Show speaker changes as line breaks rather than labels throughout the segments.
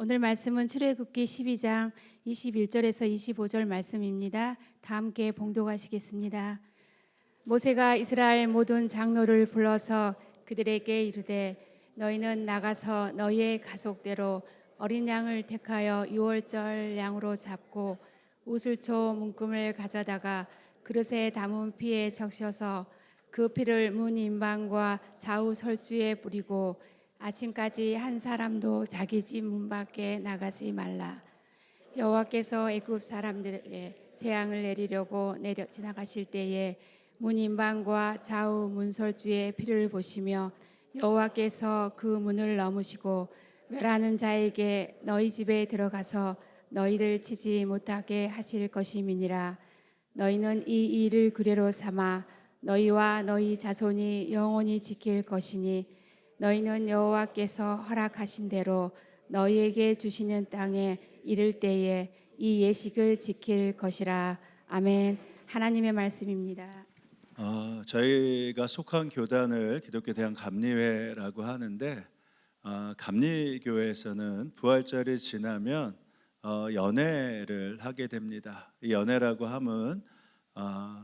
오늘 말씀은 출애굽기 12장 21절에서 25절 말씀입니다. 다 함께 봉독하시겠습니다. 모세가 이스라엘 모든 장로를 불러서 그들에게 이르되 너희는 나가서 너희의 가속대로 어린 양을 택하여 유월절 양으로 잡고 우슬초 문금을 가져다가 그릇에 담은 피에 적셔서 그 피를 문 인방과 좌우 설주에 뿌리고 아침까지 한 사람도 자기 집 문 밖에 나가지 말라. 여호와께서 애굽 사람들에게 재앙을 내리려고 지나가실 때에 문 인방과 좌우 문설주의 피를 보시며 여호와께서 그 문을 넘으시고 멸하는 자에게 너희 집에 들어가서 너희를 치지 못하게 하실 것임이니라. 너희는 이 일을 규례로 삼아 너희와 너희 자손이 영원히 지킬 것이니 너희는 여호와께서 허락하신 대로 너희에게 주시는 땅에 이를 때에 이 예식을 지킬 것이라. 아멘. 하나님의 말씀입니다.
저희가 속한 교단을 기독교 대한감리회라고 하는데 감리교회에서는 부활절이 지나면 연회를 하게 됩니다. 이 연회라고 함은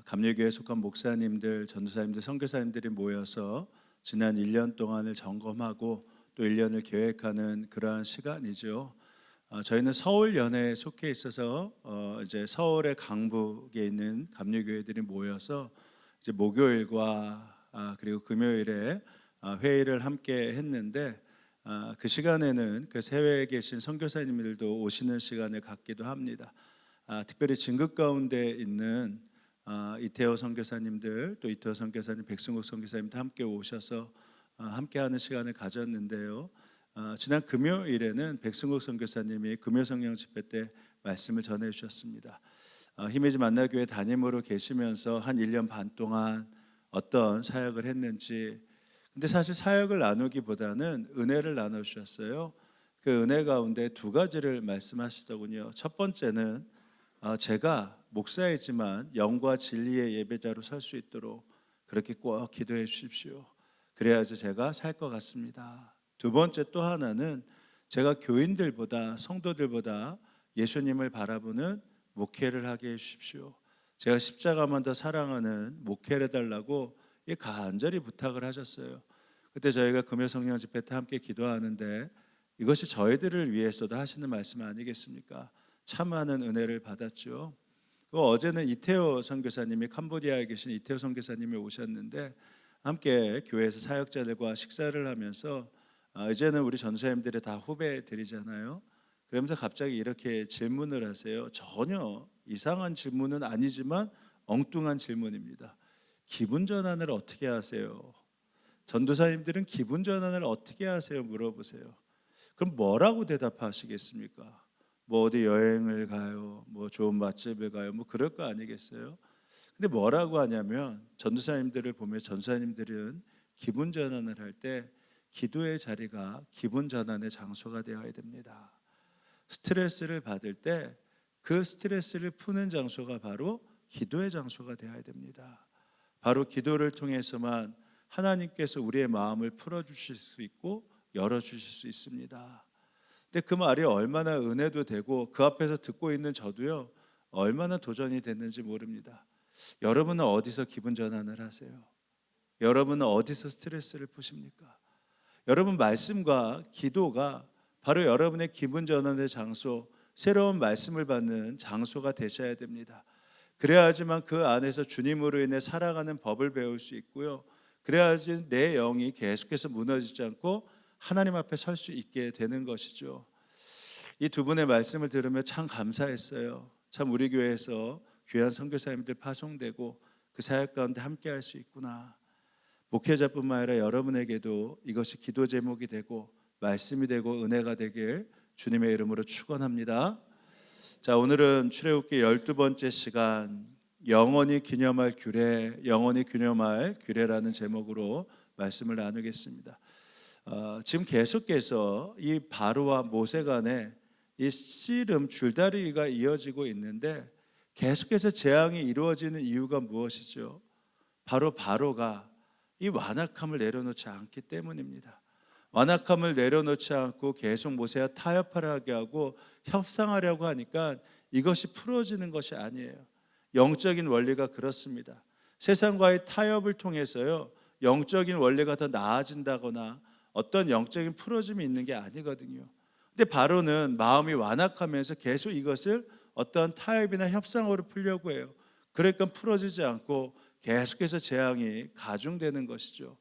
감리교회에 속한 목사님들, 전도사님들, 선교사님들이 모여서 지난 1년 동안을 점검하고 또 1년을 계획하는 그러한 시간이죠. 저희는 서울 연회에 속해 있어서 이제 서울의 강북에 있는 감리교회들이 모여서 이제 목요일과 그리고 금요일에 회의를 함께 했는데 그 시간에는 그 해외에 계신 선교사님들도 오시는 시간을 갖기도 합니다. 특별히 진급 가운데 있는 이태호 선교사님들, 또 이태호 선교사님, 백승국 선교사님도 함께 오셔서 함께하는 시간을 가졌는데요. 지난 금요일에는 백승국 선교사님이 금요성령 집회 때 말씀을 전해 주셨습니다. 힘의지 만나교회 담임으로 계시면서 한 1년 반 동안 어떤 사역을 했는지, 근데 사실 사역을 나누기보다는 은혜를 나눠주셨어요. 그 은혜 가운데 두 가지를 말씀하시더군요. 첫 번째는 제가 목사이지만 영과 진리의 예배자로 설 수 있도록 그렇게 꼭 기도해 주십시오. 그래야지 제가 살 것 같습니다. 두 번째 또 하나는 제가 교인들보다, 성도들보다 예수님을 바라보는 목회를 하게 해주십시오. 제가 십자가만 더 사랑하는 목회를 해달라고 간절히 부탁을 하셨어요. 그때 저희가 금요성령 집회 때 함께 기도하는데 이것이 저희들을 위해서도 하시는 말씀 아니겠습니까? 참 많은 은혜를 받았죠. 어제는 이태호 선교사님이, 캄보디아에 계신 이태호 선교사님이 오셨는데 함께 교회에서 사역자들과 식사를 하면서 이제는 우리 전도사님들이 다 후배들이잖아요. 그러면서 갑자기 이렇게 질문을 하세요. 전혀 이상한 질문은 아니지만 엉뚱한 질문입니다. 기분 전환을 어떻게 하세요? 전도사님들은 기분 전환을 어떻게 하세요? 물어보세요. 그럼 뭐라고 대답하시겠습니까? 뭐 어디 여행을 가요? 뭐 좋은 맛집을 가요? 뭐 그럴 거 아니겠어요? 근데 뭐라고 하냐면 전도사님들을 보면 전도사님들은 기분 전환을 할 때 기도의 자리가 기분 전환의 장소가 되어야 됩니다. 스트레스를 받을 때 그 스트레스를 푸는 장소가 바로 기도의 장소가 되어야 됩니다. 바로 기도를 통해서만 하나님께서 우리의 마음을 풀어주실 수 있고 열어주실 수 있습니다. 근데 그 말이 얼마나 은혜도 되고 그 앞에서 듣고 있는 저도요, 얼마나 도전이 됐는지 모릅니다. 여러분은 어디서 기분 전환을 하세요? 여러분은 어디서 스트레스를 푸십니까? 여러분, 말씀과 기도가 바로 여러분의 기분 전환의 장소, 새로운 말씀을 받는 장소가 되셔야 됩니다. 그래야지만 그 안에서 주님으로 인해 살아가는 법을 배울 수 있고요. 그래야지 내 영이 계속해서 무너지지 않고 하나님 앞에 설 수 있게 되는 것이죠. 이 두 분의 말씀을 들으며 참 감사했어요. 참 우리 교회에서 귀한 선교사님들 파송되고 그 사역 가운데 함께할 수 있구나. 목회자뿐만 아니라 여러분에게도 이것이 기도 제목이 되고 말씀이 되고 은혜가 되길 주님의 이름으로 축원합니다. 자, 오늘은 출애굽기 12번째 시간, 영원히 기념할 규례, 영원히 기념할 규례라는 제목으로 말씀을 나누겠습니다. 지금 계속해서 이 바로와 모세 간에 이 씨름 줄다리기가 이어지고 있는데 계속해서 재앙이 이루어지는 이유가 무엇이죠? 바로 바로가 이 완악함을 내려놓지 않기 때문입니다. 완악함을 내려놓지 않고 계속 모세와 타협하게 하고 협상하려고 하니까 이것이 풀어지는 것이 아니에요. 영적인 원리가 그렇습니다. 세상과의 타협을 통해서요, 영적인 원리가 더 나아진다거나 어떤 영적인 풀어짐이 있는 게 아니거든요. 근데 바로는 마음이 완악하면서 계속 이것을 어떤 타협이나 협상으로 풀려고 해요. 그러니까 풀어지지 않고 계속해서 재앙이 가중되는 것이죠.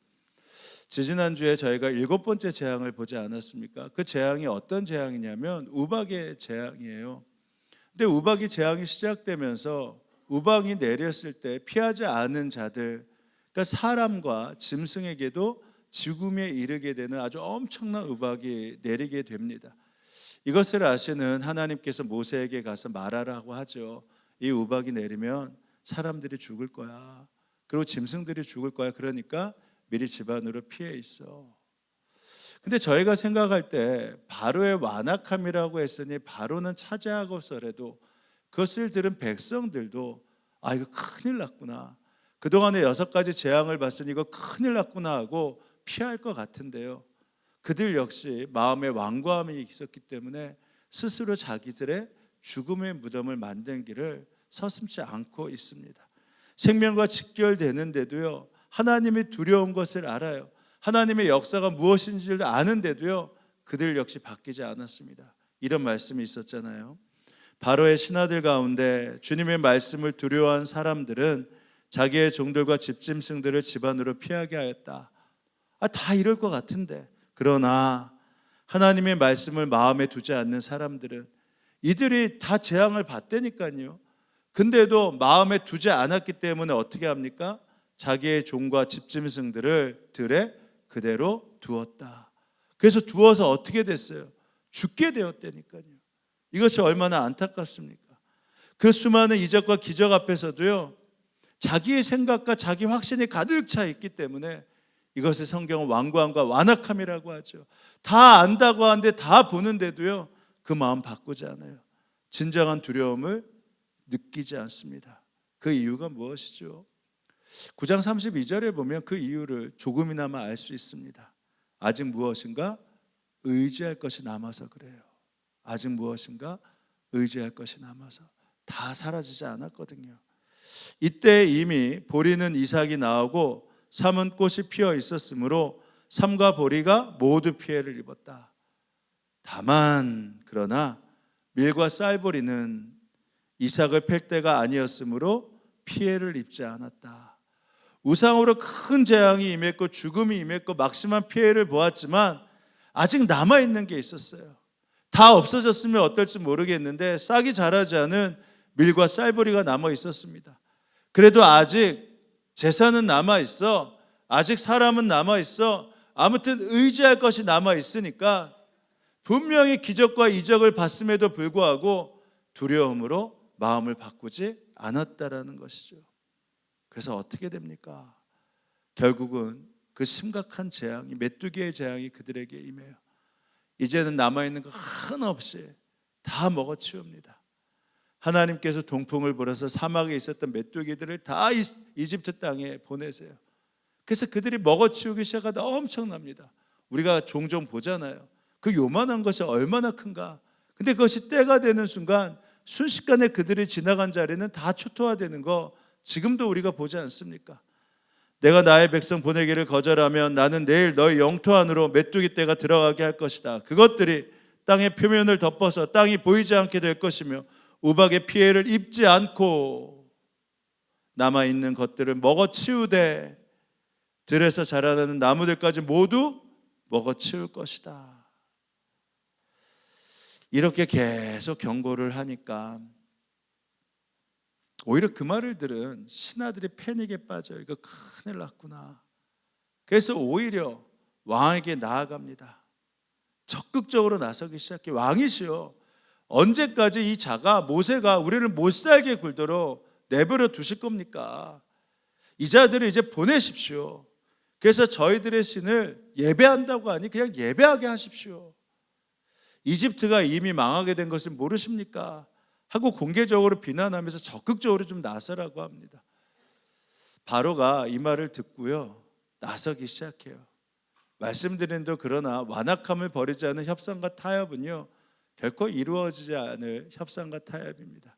지지난주에 저희가 7번째 재앙을 보지 않았습니까? 그 재앙이 어떤 재앙이냐면 우박의 재앙이에요. 근데 우박이 재앙이 시작되면서 우박이 내렸을 때 피하지 않은 자들, 그러니까 사람과 짐승에게도 죽음에 이르게 되는 아주 엄청난 우박이 내리게 됩니다. 이것을 아시는 하나님께서 모세에게 가서 말하라고 하죠. 이 우박이 내리면 사람들이 죽을 거야. 그리고 짐승들이 죽을 거야. 그러니까 미리 집 안으로 피해 있어. 근데 저희가 생각할 때 바로의 완악함이라고 했으니 바로는 차지하고서라도 그것을 들은 백성들도 아, 이거 큰일 났구나. 그동안에 6가지 재앙을 봤으니 이거 큰일 났구나 하고 피할 것 같은데요. 그들 역시 마음에 완고함이 있었기 때문에 스스로 자기들의 죽음의 무덤을 만든 길을 서슴지 않고 있습니다. 생명과 직결되는데도요, 하나님이 두려운 것을 알아요. 하나님의 역사가 무엇인지를 아는데도요, 그들 역시 바뀌지 않았습니다. 이런 말씀이 있었잖아요. 바로의 신하들 가운데 주님의 말씀을 두려워한 사람들은 자기의 종들과 집짐승들을 집 안으로 피하게 하였다. 다 이럴 것 같은데, 그러나 하나님의 말씀을 마음에 두지 않는 사람들은 이들이 다 재앙을 받다니까요. 근데도 마음에 두지 않았기 때문에 어떻게 합니까? 자기의 종과 집짐승들을 들에 그대로 두었다. 그래서 두어서 어떻게 됐어요? 죽게 되었다니까요. 이것이 얼마나 안타깝습니까? 그 수많은 이적과 기적 앞에서도요, 자기의 생각과 자기 확신이 가득 차 있기 때문에 이것을 성경은 완고함과 완악함이라고 하죠. 다 안다고 하는데 다 보는데도요, 그 마음 바꾸지 않아요. 진정한 두려움을 느끼지 않습니다. 그 이유가 무엇이죠? 9장 32절에 보면 그 이유를 조금이나마 알 수 있습니다. 아직 무엇인가 의지할 것이 남아서 그래요. 아직 무엇인가 의지할 것이 남아서. 다 사라지지 않았거든요. 이때 이미 보리는 이삭이 나오고 삼은 꽃이 피어 있었으므로 삼과 보리가 모두 피해를 입었다. 다만 그러나 밀과 쌀보리는 이삭을 팰 때가 아니었으므로 피해를 입지 않았다. 우상으로 큰 재앙이 임했고 죽음이 임했고 막심한 피해를 보았지만 아직 남아있는 게 있었어요. 다 없어졌으면 어떨지 모르겠는데 싹이 자라지 않은 밀과 쌀보리가 남아 있었습니다. 그래도 아직 재산은 남아 있어. 아직 사람은 남아 있어. 아무튼 의지할 것이 남아 있으니까 분명히 기적과 이적을 봤음에도 불구하고 두려움으로 마음을 바꾸지 않았다라는 것이죠. 그래서 어떻게 됩니까? 결국은 그 심각한 재앙이, 메뚜기의 재앙이 그들에게 임해요. 이제는 남아있는 거 하나 없이 다 먹어치웁니다. 하나님께서 동풍을 불어서 사막에 있었던 메뚜기들을 다 이집트 땅에 보내세요. 그래서 그들이 먹어치우기 시작하다 엄청납니다. 우리가 종종 보잖아요. 그 요만한 것이 얼마나 큰가. 근데 그것이 때가 되는 순간 순식간에 그들이 지나간 자리는 다 초토화되는 거 지금도 우리가 보지 않습니까? 내가 나의 백성 보내기를 거절하면 나는 내일 너희 영토 안으로 메뚜기 떼가 들어가게 할 것이다. 그것들이 땅의 표면을 덮어서 땅이 보이지 않게 될 것이며 우박의 피해를 입지 않고 남아있는 것들을 먹어치우되 들에서 자라나는 나무들까지 모두 먹어치울 것이다. 이렇게 계속 경고를 하니까 오히려 그 말을 들은 신하들이 패닉에 빠져 이거 큰일 났구나. 그래서 오히려 왕에게 나아갑니다. 적극적으로 나서기 시작해. 왕이시여, 언제까지 이 자가 모세가 우리를 못 살게 굴도록 내버려 두실 겁니까? 이 자들을 이제 보내십시오. 그래서 저희들의 신을 예배한다고 하니 그냥 예배하게 하십시오. 이집트가 이미 망하게 된 것을 모르십니까? 하고 공개적으로 비난하면서 적극적으로 좀 나서라고 합니다. 바로가 이 말을 듣고요, 나서기 시작해요. 말씀드린 그러나 완악함을 버리지 않은 협상과 타협은요 결코 이루어지지 않을 협상과 타협입니다.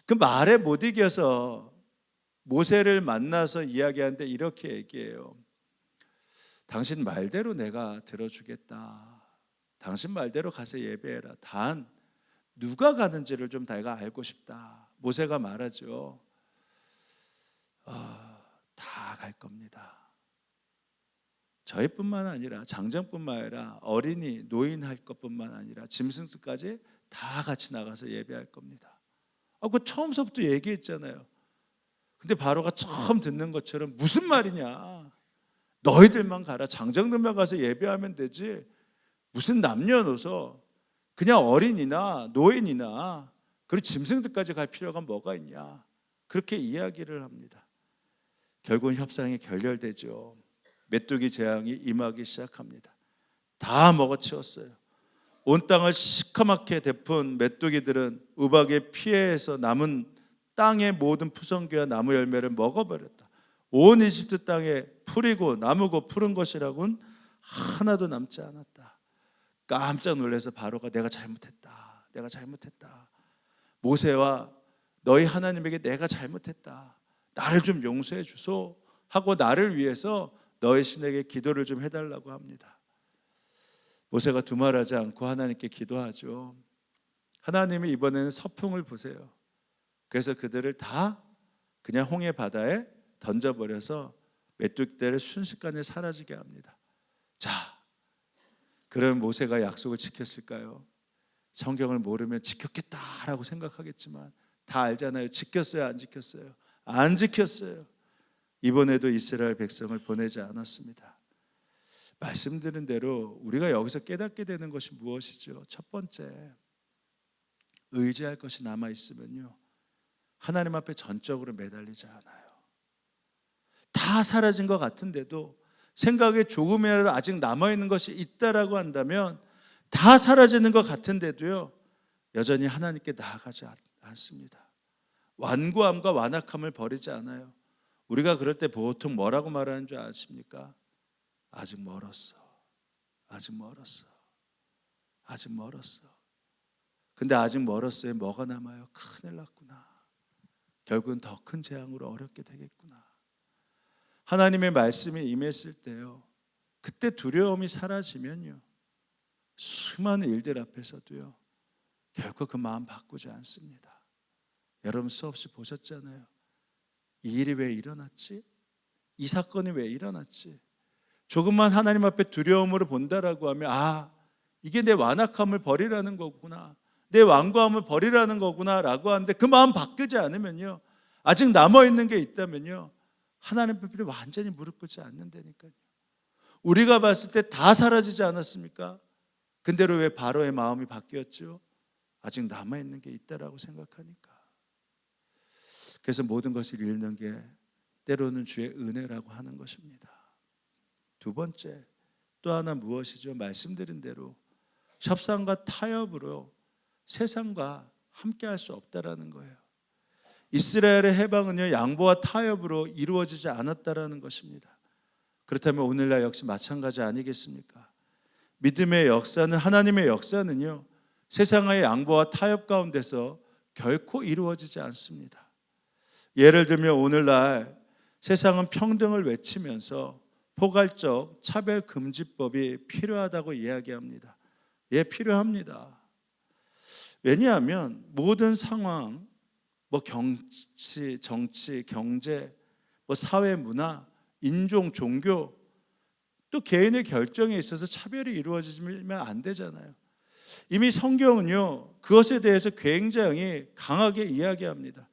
그 말에 못 이겨서 모세를 만나서 이야기하는데 이렇게 얘기해요. 당신 말대로 내가 들어주겠다. 당신 말대로 가서 예배해라. 단 누가 가는지를 좀 내가 알고 싶다. 모세가 말하죠. 다 갈 겁니다. 저희뿐만 아니라 장정뿐만 아니라 어린이, 노인 할 것뿐만 아니라 짐승들까지 다 같이 나가서 예배할 겁니다. 그 처음서부터 얘기했잖아요. 근데 바로가 처음 듣는 것처럼 무슨 말이냐? 너희들만 가라. 장정들만 가서 예배하면 되지. 무슨 남녀노소 그냥 어린이나 노인이나 그리고 짐승들까지 갈 필요가 뭐가 있냐? 그렇게 이야기를 합니다. 결국은 협상이 결렬되죠. 메뚜기 재앙이 임하기 시작합니다. 다 먹어치웠어요. 온 땅을 시커멓게 데푼 메뚜기들은 우박에 피해서 남은 땅의 모든 푸성귀와 나무 열매를 먹어버렸다. 온 이집트 땅에 풀이고 나무고 푸른 것이라고는 하나도 남지 않았다. 깜짝 놀라서 바로가 내가 잘못했다. 내가 잘못했다. 모세와 너희 하나님에게 내가 잘못했다. 나를 좀 용서해 주소 하고 나를 위해서 너희 신에게 기도를 좀 해달라고 합니다. 모세가 두말하지 않고 하나님께 기도하죠. 하나님이 이번에는 서풍을 부세요. 그래서 그들을 다 그냥 홍해 바다에 던져버려서 메뚜기떼를 순식간에 사라지게 합니다. 자, 그럼 모세가 약속을 지켰을까요? 성경을 모르면 지켰겠다라고 생각하겠지만 다 알잖아요. 지켰어요, 안 지켰어요? 안 지켰어요. 이번에도 이스라엘 백성을 보내지 않았습니다. 말씀드린 대로 우리가 여기서 깨닫게 되는 것이 무엇이죠? 첫 번째, 의지할 것이 남아있으면요 하나님 앞에 전적으로 매달리지 않아요. 다 사라진 것 같은데도 생각에 조금이라도 아직 남아있는 것이 있다라고 한다면 다 사라지는 것 같은데도요 여전히 하나님께 나아가지 않습니다. 완고함과 완악함을 버리지 않아요. 우리가 그럴 때 보통 뭐라고 말하는 줄 아십니까? 아직 멀었어. 아직 멀었어. 아직 멀었어. 근데 아직 멀었어요. 뭐가 남아요? 큰일 났구나. 결국은 더 큰 재앙으로 어렵게 되겠구나. 하나님의 말씀이 임했을 때요 그때 두려움이 사라지면요 수많은 일들 앞에서도요 결코 그 마음 바꾸지 않습니다. 여러분 수없이 보셨잖아요. 이 일이 왜 일어났지? 이 사건이 왜 일어났지? 조금만 하나님 앞에 두려움으로 본다라고 하면 이게 내 완악함을 버리라는 거구나, 내 완고함을 버리라는 거구나 라고 하는데 그 마음 바뀌지 않으면요 아직 남아있는 게 있다면요 하나님 앞에 완전히 무릎 꿇지 않는다니까요. 우리가 봤을 때 다 사라지지 않았습니까? 근데로 왜 바로의 마음이 바뀌었죠? 아직 남아있는 게 있다라고 생각하니까. 그래서 모든 것을 잃는 게 때로는 주의 은혜라고 하는 것입니다. 두 번째, 또 하나 무엇이죠? 말씀드린 대로 협상과 타협으로 세상과 함께 할 수 없다라는 거예요. 이스라엘의 해방은요 양보와 타협으로 이루어지지 않았다라는 것입니다. 그렇다면 오늘날 역시 마찬가지 아니겠습니까? 믿음의 역사는, 하나님의 역사는요 세상의 양보와 타협 가운데서 결코 이루어지지 않습니다. 예를 들면 오늘날 세상은 평등을 외치면서 포괄적 차별금지법이 필요하다고 이야기합니다. 예, 필요합니다. 왜냐하면 모든 상황, 정치, 경제, 사회, 문화, 인종, 종교, 또 개인의 결정에 있어서 차별이 이루어지면 안 되잖아요. 이미 성경은요 그것에 대해서 굉장히 강하게 이야기합니다.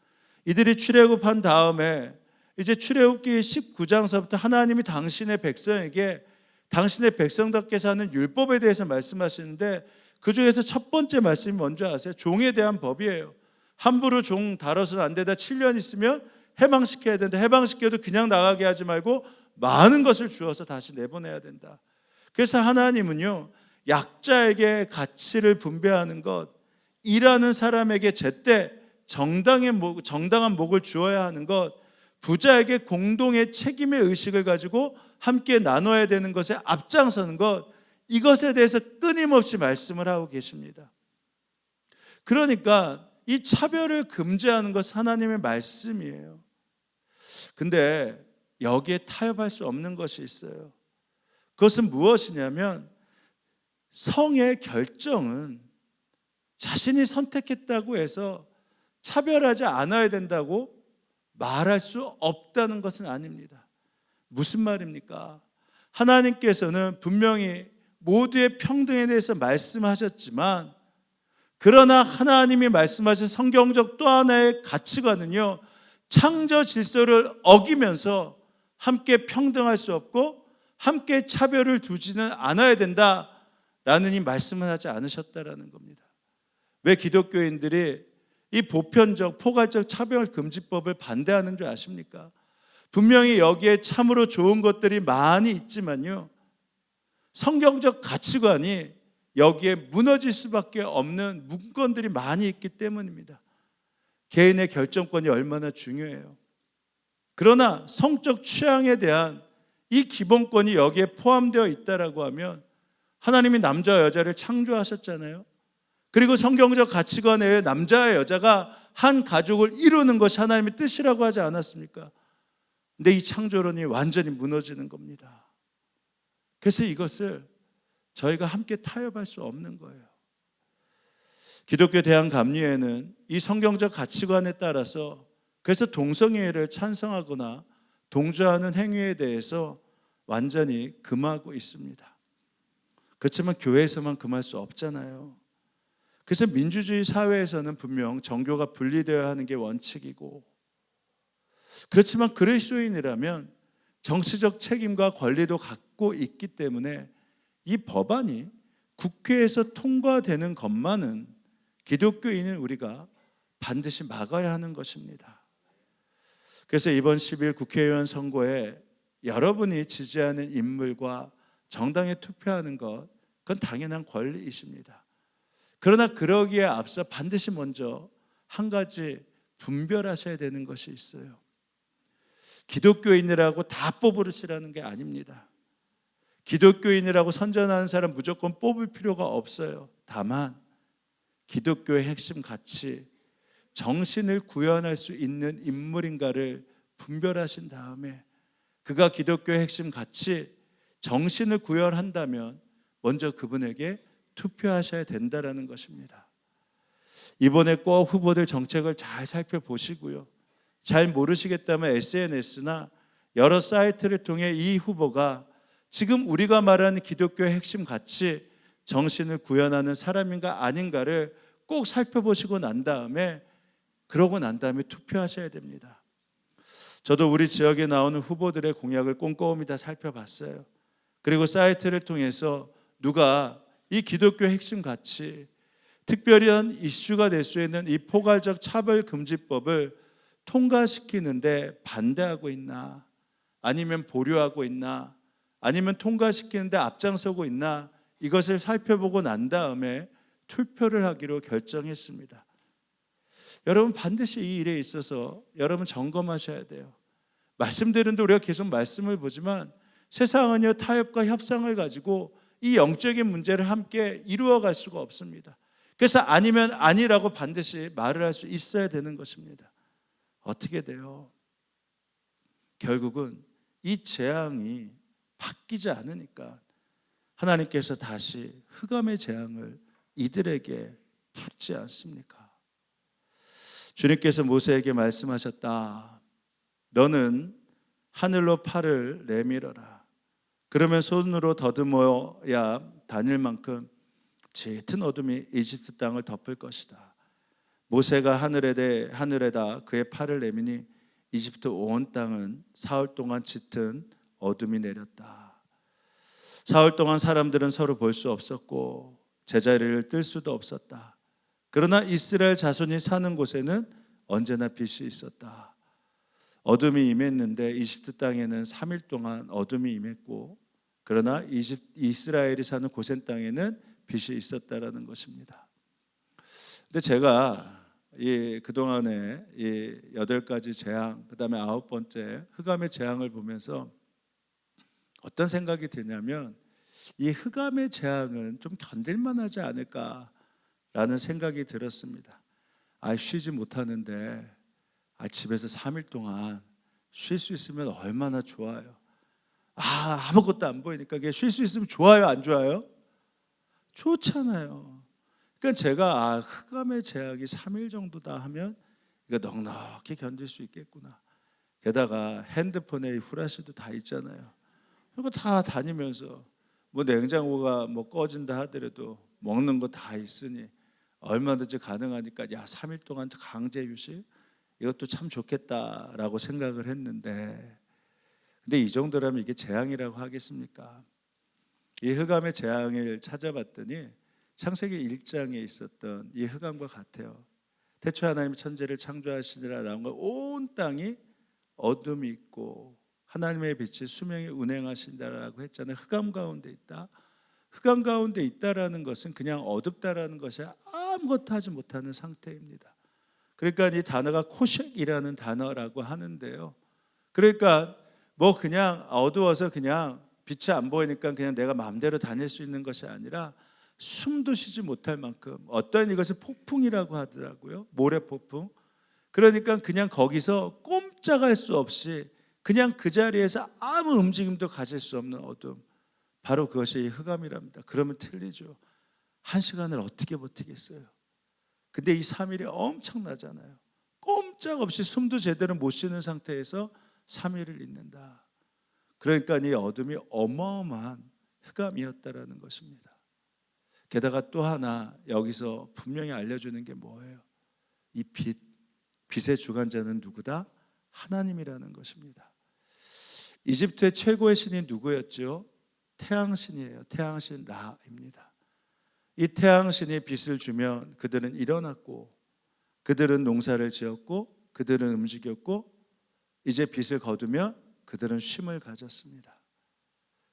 이들이 출애굽한 다음에 이제 출애굽기 19장서부터 하나님이 당신의 백성에게 당신의 백성답게 사는 율법에 대해서 말씀하시는데 그 중에서 첫 번째 말씀이 뭔지 아세요? 종에 대한 법이에요. 함부로 종 다뤄서는 안 되다. 7년 있으면 해방시켜야 된다. 해방시켜도 그냥 나가게 하지 말고 많은 것을 주어서 다시 내보내야 된다. 그래서 하나님은요 약자에게 가치를 분배하는 것, 일하는 사람에게 제때 정당한 목을 주어야 하는 것, 부자에게 공동의 책임의 의식을 가지고 함께 나눠야 되는 것에 앞장서는 것, 이것에 대해서 끊임없이 말씀을 하고 계십니다. 그러니까 이 차별을 금지하는 것은 하나님의 말씀이에요. 근데 여기에 타협할 수 없는 것이 있어요. 그것은 무엇이냐면 성의 결정은 자신이 선택했다고 해서 차별하지 않아야 된다고 말할 수 없다는 것은 아닙니다. 무슨 말입니까? 하나님께서는 분명히 모두의 평등에 대해서 말씀하셨지만, 그러나 하나님이 말씀하신 성경적 또 하나의 가치관은요, 창조 질서를 어기면서 함께 평등할 수 없고 함께 차별을 두지는 않아야 된다라는 이 말씀을 하지 않으셨다라는 겁니다. 왜 기독교인들이 이 보편적 포괄적 차별금지법을 반대하는 줄 아십니까? 분명히 여기에 참으로 좋은 것들이 많이 있지만요, 성경적 가치관이 여기에 무너질 수밖에 없는 문건들이 많이 있기 때문입니다. 개인의 결정권이 얼마나 중요해요. 그러나 성적 취향에 대한 이 기본권이 여기에 포함되어 있다라고 하면, 하나님이 남자와 여자를 창조하셨잖아요. 그리고 성경적 가치관에 남자와 여자가 한 가족을 이루는 것이 하나님의 뜻이라고 하지 않았습니까? 근데 이 창조론이 완전히 무너지는 겁니다. 그래서 이것을 저희가 함께 타협할 수 없는 거예요. 기독교 대한감리회는 이 성경적 가치관에 따라서 그래서 동성애를 찬성하거나 동조하는 행위에 대해서 완전히 금하고 있습니다. 그렇지만 교회에서만 금할 수 없잖아요. 그래서 민주주의 사회에서는 분명 정교가 분리되어야 하는 게 원칙이고, 그렇지만 그리스도인이라면 정치적 책임과 권리도 갖고 있기 때문에 이 법안이 국회에서 통과되는 것만은 기독교인은 우리가 반드시 막아야 하는 것입니다. 그래서 이번 10일 국회의원 선거에 여러분이 지지하는 인물과 정당에 투표하는 것, 그건 당연한 권리이십니다. 그러나 그러기에 앞서 반드시 먼저 한 가지 분별하셔야 되는 것이 있어요. 기독교인이라고 다 뽑으시라는 게 아닙니다. 기독교인이라고 선전하는 사람 무조건 뽑을 필요가 없어요. 다만 기독교의 핵심 가치, 정신을 구현할 수 있는 인물인가를 분별하신 다음에 그가 기독교의 핵심 가치, 정신을 구현한다면 먼저 그분에게 투표하셔야 된다라는 것입니다. 이번에 꼭 후보들 정책을 잘 살펴보시고요. 잘 모르시겠다면 SNS나 여러 사이트를 통해 이 후보가 지금 우리가 말하는 기독교의 핵심 가치, 정신을 구현하는 사람인가 아닌가를 꼭 살펴보시고 난 다음에, 그러고 난 다음에 투표하셔야 됩니다. 저도 우리 지역에 나오는 후보들의 공약을 꼼꼼히 다 살펴봤어요. 그리고 사이트를 통해서 누가 이 기독교의 핵심 가치, 특별한 이슈가 될 수 있는 이 포괄적 차별금지법을 통과시키는데 반대하고 있나, 아니면 보류하고 있나, 아니면 통과시키는데 앞장서고 있나, 이것을 살펴보고 난 다음에 투표를 하기로 결정했습니다. 여러분 반드시 이 일에 있어서 여러분 점검하셔야 돼요. 말씀드리는데 우리가 계속 말씀을 보지만 세상은요, 타협과 협상을 가지고 이 영적인 문제를 함께 이루어갈 수가 없습니다. 그래서 아니면 아니라고 반드시 말을 할 수 있어야 되는 것입니다. 어떻게 돼요? 결국은 이 재앙이 바뀌지 않으니까 하나님께서 다시 흑암의 재앙을 이들에게 붓지 않습니까? 주님께서 모세에게 말씀하셨다. 너는 하늘로 팔을 내밀어라. 그러면 손으로 더듬어야 다닐 만큼 짙은 어둠이 이집트 땅을 덮을 것이다. 모세가 하늘에다 그의 팔을 내미니 이집트 온 땅은 사흘 동안 짙은 어둠이 내렸다. 사흘 동안 사람들은 서로 볼 수 없었고 제자리를 뜰 수도 없었다. 그러나 이스라엘 자손이 사는 곳에는 언제나 빛이 있었다. 어둠이 임했는데 이집트 땅에는 3일 동안 어둠이 임했고, 그러나 이스라엘이 사는 고센 땅에는 빛이 있었다라는 것입니다. 근데 제가 이 그동안에 이 8가지 재앙, 그다음에 9번째 흑암의 재앙을 보면서 어떤 생각이 드냐면 이 흑암의 재앙은 좀 견딜만하지 않을까라는 생각이 들었습니다. 쉬지 못하는데 집에서 3일 동안 쉴 수 있으면 얼마나 좋아요. 아무것도 안 보이니까 쉴 수 있으면 좋아요, 안 좋아요? 좋잖아요. 그러니까 제가 흑암의 재앙이 3일 정도다 하면 이거 넉넉히 견딜 수 있겠구나. 게다가 핸드폰에 후라시도 다 있잖아요. 이거 다 다니면서 뭐 냉장고가 뭐 꺼진다 하더라도 먹는 거 다 있으니 얼마든지 가능하니까 3일 동안 강제 휴식 이것도 참 좋겠다라고 생각을 했는데, 근데 이 정도라면 이게 재앙이라고 하겠습니까? 이 흑암의 재앙을 찾아봤더니 창세기 1장에 있었던 이 흑암과 같아요. 태초에 하나님이 천지를 창조하시니라 나온 거 온 땅이 어둠이 있고 하나님의 빛이 수명이 운행하신다라고 했잖아요. 흑암 가운데 있다. 흑암 가운데 있다라는 것은 그냥 어둡다라는 것이 아무것도 하지 못하는 상태입니다. 그러니까 이 단어가 코쉑이라는 단어라고 하는데요. 그러니까 뭐 그냥 어두워서 그냥 빛이 안 보이니까 그냥 내가 마음대로 다닐 수 있는 것이 아니라 숨도 쉬지 못할 만큼, 어떤 이것을 폭풍이라고 하더라고요. 모래 폭풍. 그러니까 그냥 거기서 꼼짝할 수 없이 그냥 그 자리에서 아무 움직임도 가질 수 없는 어둠, 바로 그것이 흑암이랍니다. 그러면 틀리죠. 1시간을 어떻게 버티겠어요? 근데 이 3일이 엄청나잖아요. 꼼짝없이 숨도 제대로 못 쉬는 상태에서 3일을 있는다. 그러니까 이 어둠이 어마어마한 흑암이었다라는 것입니다. 게다가 또 하나 여기서 분명히 알려주는 게 뭐예요? 이 빛의 주관자는 누구다? 하나님이라는 것입니다. 이집트의 최고의 신이 누구였죠? 태양신이에요. 태양신 라입니다. 이 태양신이 빛을 주면 그들은 일어났고, 그들은 농사를 지었고, 그들은 움직였고, 이제 빛을 거두면 그들은 쉼을 가졌습니다.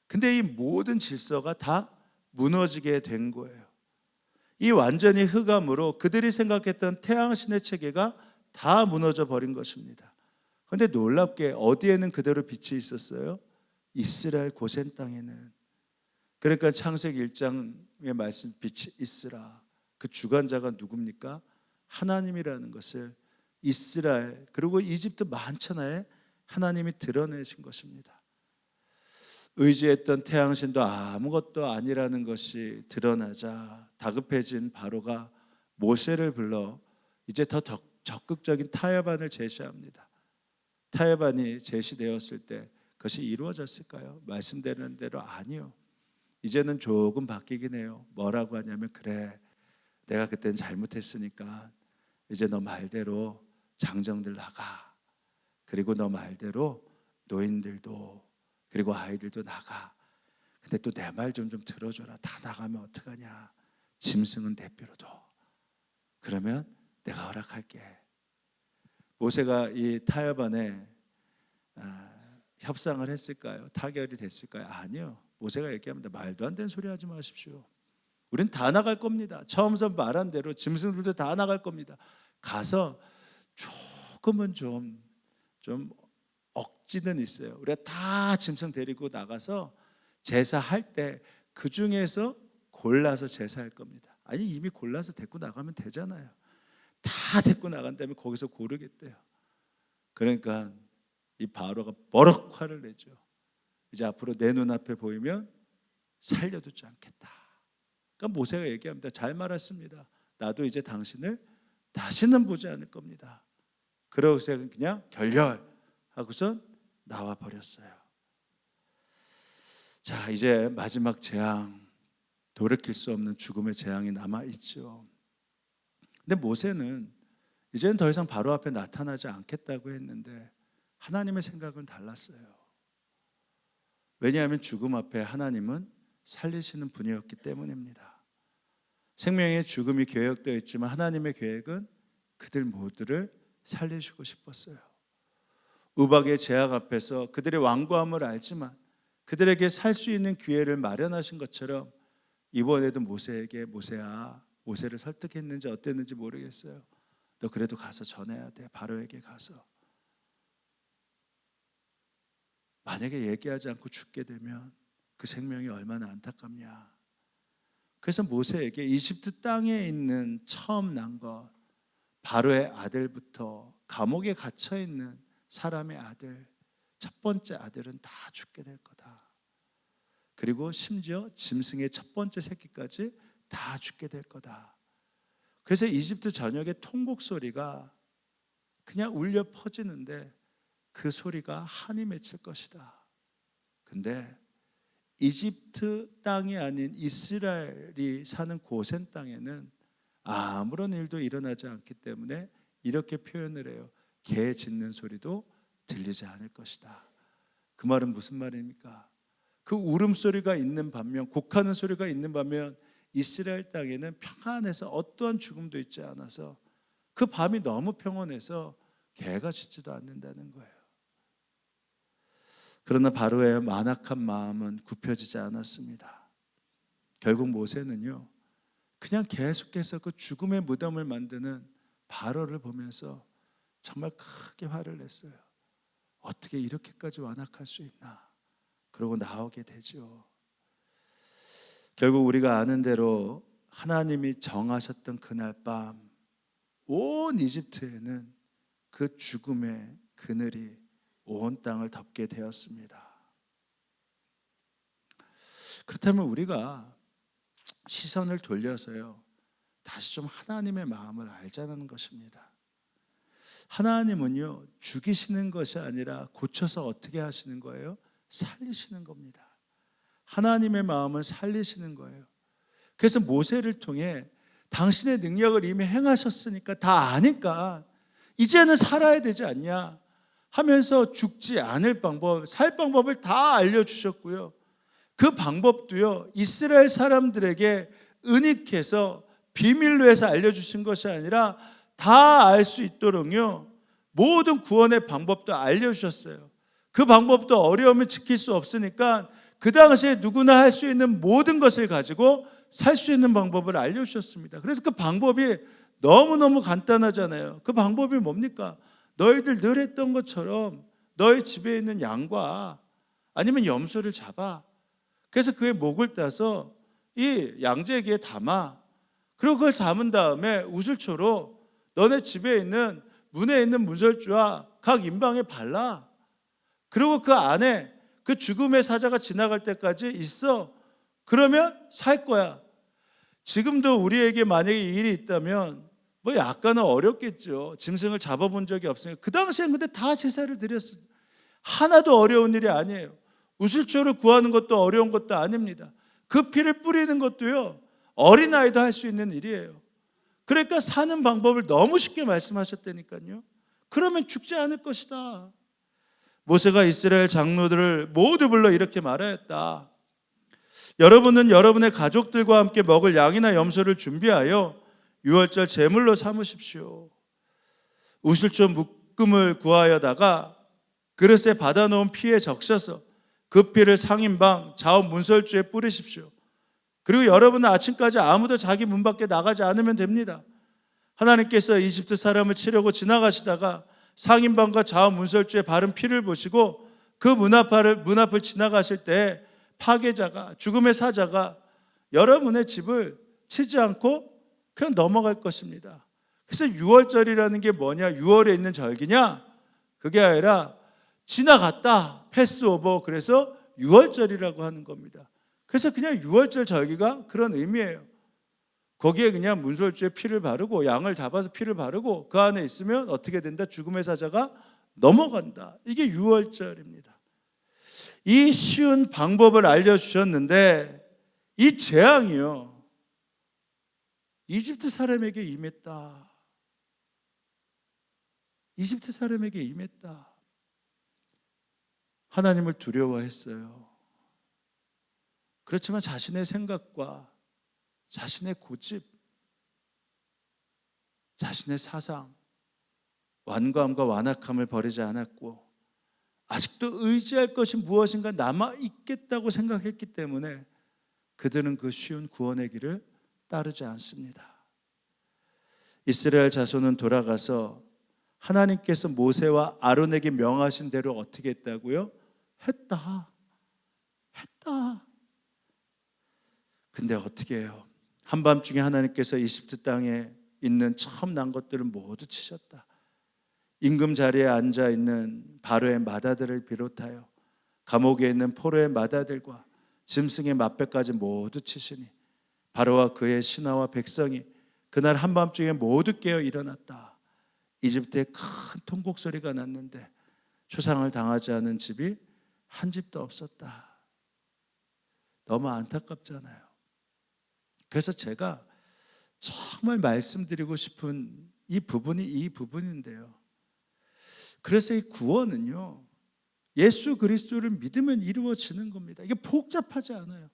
근데 이 모든 질서가 다 무너지게 된 거예요. 이 완전히 흑암으로 그들이 생각했던 태양신의 체계가 다 무너져 버린 것입니다. 그런데 놀랍게 어디에는 그대로 빛이 있었어요? 이스라엘 고센 땅에는. 그러니까 창세기 1장의 말씀 빛이 있으라. 그 주관자가 누굽니까? 하나님이라는 것을 이스라엘 그리고 이집트 만천하에 하나님이 드러내신 것입니다. 의지했던 태양신도 아무것도 아니라는 것이 드러나자 다급해진 바로가 모세를 불러 이제 더 적극적인 타협안을 제시합니다. 타협안이 제시되었을 때 그것이 이루어졌을까요? 말씀되는 대로 아니요. 이제는 조금 바뀌긴 해요. 뭐라고 하냐면, 그래, 내가 그때는 잘못했으니까 이제 너 말대로 장정들 나가. 그리고 너 말대로 노인들도 그리고 아이들도 나가. 근데 또 내 말 좀 들어줘라. 다 나가면 어떡하냐. 짐승은 대표로 둬. 그러면 내가 허락할게. 모세가 이 타협안에 협상을 했을까요? 타결이 됐을까요? 아니요. 모세가 얘기합니다. 말도 안 되는 소리 하지 마십시오. 우린 다 나갈 겁니다. 처음부터 말한 대로 짐승들도 다 나갈 겁니다. 가서 조금은 좀 억지는 있어요. 우리가 다 짐승 데리고 나가서 제사할 때 그 중에서 골라서 제사할 겁니다. 아니, 이미 골라서 데리고 나가면 되잖아요. 다 데리고 나간 다음에 거기서 고르겠대요. 그러니까 이 바로가 버럭 화를 내죠. 이제 앞으로 내 눈앞에 보이면 살려두지 않겠다. 그러니까 모세가 얘기합니다. 잘 말했습니다. 나도 이제 당신을 다시는 보지 않을 겁니다. 그러고서 그냥 결렬하고선 나와 버렸어요. 자, 이제 마지막 재앙, 돌이킬 수 없는 죽음의 재앙이 남아있죠. 근데 모세는 이제는 더 이상 바로 앞에 나타나지 않겠다고 했는데 하나님의 생각은 달랐어요. 왜냐하면 죽음 앞에 하나님은 살리시는 분이었기 때문입니다. 생명의 죽음이 계획되어 있지만 하나님의 계획은 그들 모두를 살리시고 싶었어요. 우박의 제약 앞에서 그들의 완고함을 알지만 그들에게 살 수 있는 기회를 마련하신 것처럼 이번에도 모세에게, 모세야, 모세를 설득했는지 어땠는지 모르겠어요. 너 그래도 가서 전해야 돼. 바로에게 가서. 만약에 얘기하지 않고 죽게 되면 그 생명이 얼마나 안타깝냐. 그래서 모세에게 이집트 땅에 있는 처음 난 것, 바로의 아들부터 감옥에 갇혀 있는 사람의 아들, 첫 번째 아들은 다 죽게 될 거다. 그리고 심지어 짐승의 첫 번째 새끼까지 다 죽게 될 거다. 그래서 이집트 전역의 통곡 소리가 그냥 울려 퍼지는데 그 소리가 한이 맺힐 것이다. 근데 이집트 땅이 아닌 이스라엘이 사는 고센 땅에는 아무런 일도 일어나지 않기 때문에 이렇게 표현을 해요. 개 짖는 소리도 들리지 않을 것이다. 그 말은 무슨 말입니까? 그 울음소리가 있는 반면, 곡하는 소리가 있는 반면 이스라엘 땅에는 평안해서 어떠한 죽음도 있지 않아서 그 밤이 너무 평온해서 개가 짖지도 않는다는 거예요. 그러나 바로의 만악한 마음은 굽혀지지 않았습니다. 결국 모세는요, 그냥 계속해서 그 죽음의 무덤을 만드는 바로를 보면서 정말 크게 화를 냈어요. 어떻게 이렇게까지 완악할 수 있나? 그러고 나오게 되죠. 결국 우리가 아는 대로 하나님이 정하셨던 그날 밤 온 이집트에는 그 죽음의 그늘이 온 땅을 덮게 되었습니다. 그렇다면 우리가 시선을 돌려서요, 다시 좀 하나님의 마음을 알자는 것입니다. 하나님은요, 죽이시는 것이 아니라 고쳐서 어떻게 하시는 거예요? 살리시는 겁니다. 하나님의 마음을 살리시는 거예요. 그래서 모세를 통해 당신의 능력을 이미 행하셨으니까 다 아니까 이제는 살아야 되지 않냐 하면서 죽지 않을 방법, 살 방법을 다 알려주셨고요. 그 방법도요, 이스라엘 사람들에게 은닉해서 비밀로 해서 알려주신 것이 아니라 다 알 수 있도록요, 모든 구원의 방법도 알려주셨어요. 그 방법도 어려우면 지킬 수 없으니까 그 당시에 누구나 할 수 있는 모든 것을 가지고 살 수 있는 방법을 알려주셨습니다. 그래서 그 방법이 너무너무 간단하잖아요. 그 방법이 뭡니까? 너희들 늘 했던 것처럼 너희 집에 있는 양과 아니면 염소를 잡아. 그래서 그의 목을 따서 이 양재기에 담아. 그리고 그걸 담은 다음에 우슬초로 너네 집에 있는 문에 있는 문설주와 각 임방에 발라. 그리고 그 안에 그 죽음의 사자가 지나갈 때까지 있어. 그러면 살 거야. 지금도 우리에게 만약에 일이 있다면 뭐 약간은 어렵겠죠. 짐승을 잡아본 적이 없으니까. 그 당시엔 근데 다 제사를 드렸어요. 하나도 어려운 일이 아니에요. 우슬초를 구하는 것도 어려운 것도 아닙니다. 그 피를 뿌리는 것도요, 어린아이도 할 수 있는 일이에요. 그러니까 사는 방법을 너무 쉽게 말씀하셨다니까요. 그러면 죽지 않을 것이다. 모세가 이스라엘 장로들을 모두 불러 이렇게 말하였다. 여러분은 여러분의 가족들과 함께 먹을 양이나 염소를 준비하여 유월절 제물로 삼으십시오. 우슬초 묶음을 구하여다가 그릇에 받아놓은 피에 적셔서 그 피를 상인방 좌우 문설주에 뿌리십시오. 그리고 여러분은 아침까지 아무도 자기 문 밖에 나가지 않으면 됩니다. 하나님께서 이집트 사람을 치려고 지나가시다가 상인방과 좌우 문설주에 바른 피를 보시고 그 문 앞을 지나가실 때 파괴자가, 죽음의 사자가 여러분의 집을 치지 않고 그냥 넘어갈 것입니다. 그래서 6월절이라는 게 뭐냐? 6월에 있는 절기냐? 그게 아니라 지나갔다, 패스오버. 그래서 6월절이라고 하는 겁니다. 그래서 그냥 6월절 절기가 그런 의미예요. 거기에 그냥 문설주에 피를 바르고 양을 잡아서 피를 바르고 그 안에 있으면 어떻게 된다? 죽음의 사자가 넘어간다. 이게 6월절입니다. 이 쉬운 방법을 알려주셨는데 이 재앙이요, 이집트 사람에게 임했다. 이집트 사람에게 임했다. 하나님을 두려워했어요. 그렇지만 자신의 생각과 자신의 고집, 자신의 사상, 완고함과 완악함을 버리지 않았고 아직도 의지할 것이 무엇인가 남아있겠다고 생각했기 때문에 그들은 그 쉬운 구원의 길을 따르지 않습니다. 이스라엘 자손은 돌아가서 하나님께서 모세와 아론에게 명하신 대로 어떻게 했다고요? 했다. 근데 어떻게 해요? 한밤중에 하나님께서 이집트 땅에 있는 처음 난 것들을 모두 치셨다. 임금 자리에 앉아 있는 바로의 마다들을 비롯하여 감옥에 있는 포로의 마다들과 짐승의 맛배까지 모두 치시니 바로와 그의 신하와 백성이 그날 한밤중에 모두 깨어 일어났다. 이집트에 큰 통곡 소리가 났는데 초상을 당하지 않은 집이 한 집도 없었다. 너무 안타깝잖아요. 그래서 제가 정말 말씀드리고 싶은 이 부분인데요. 그래서 이 구원은요, 예수 그리스도를 믿으면 이루어지는 겁니다. 이게 복잡하지 않아요.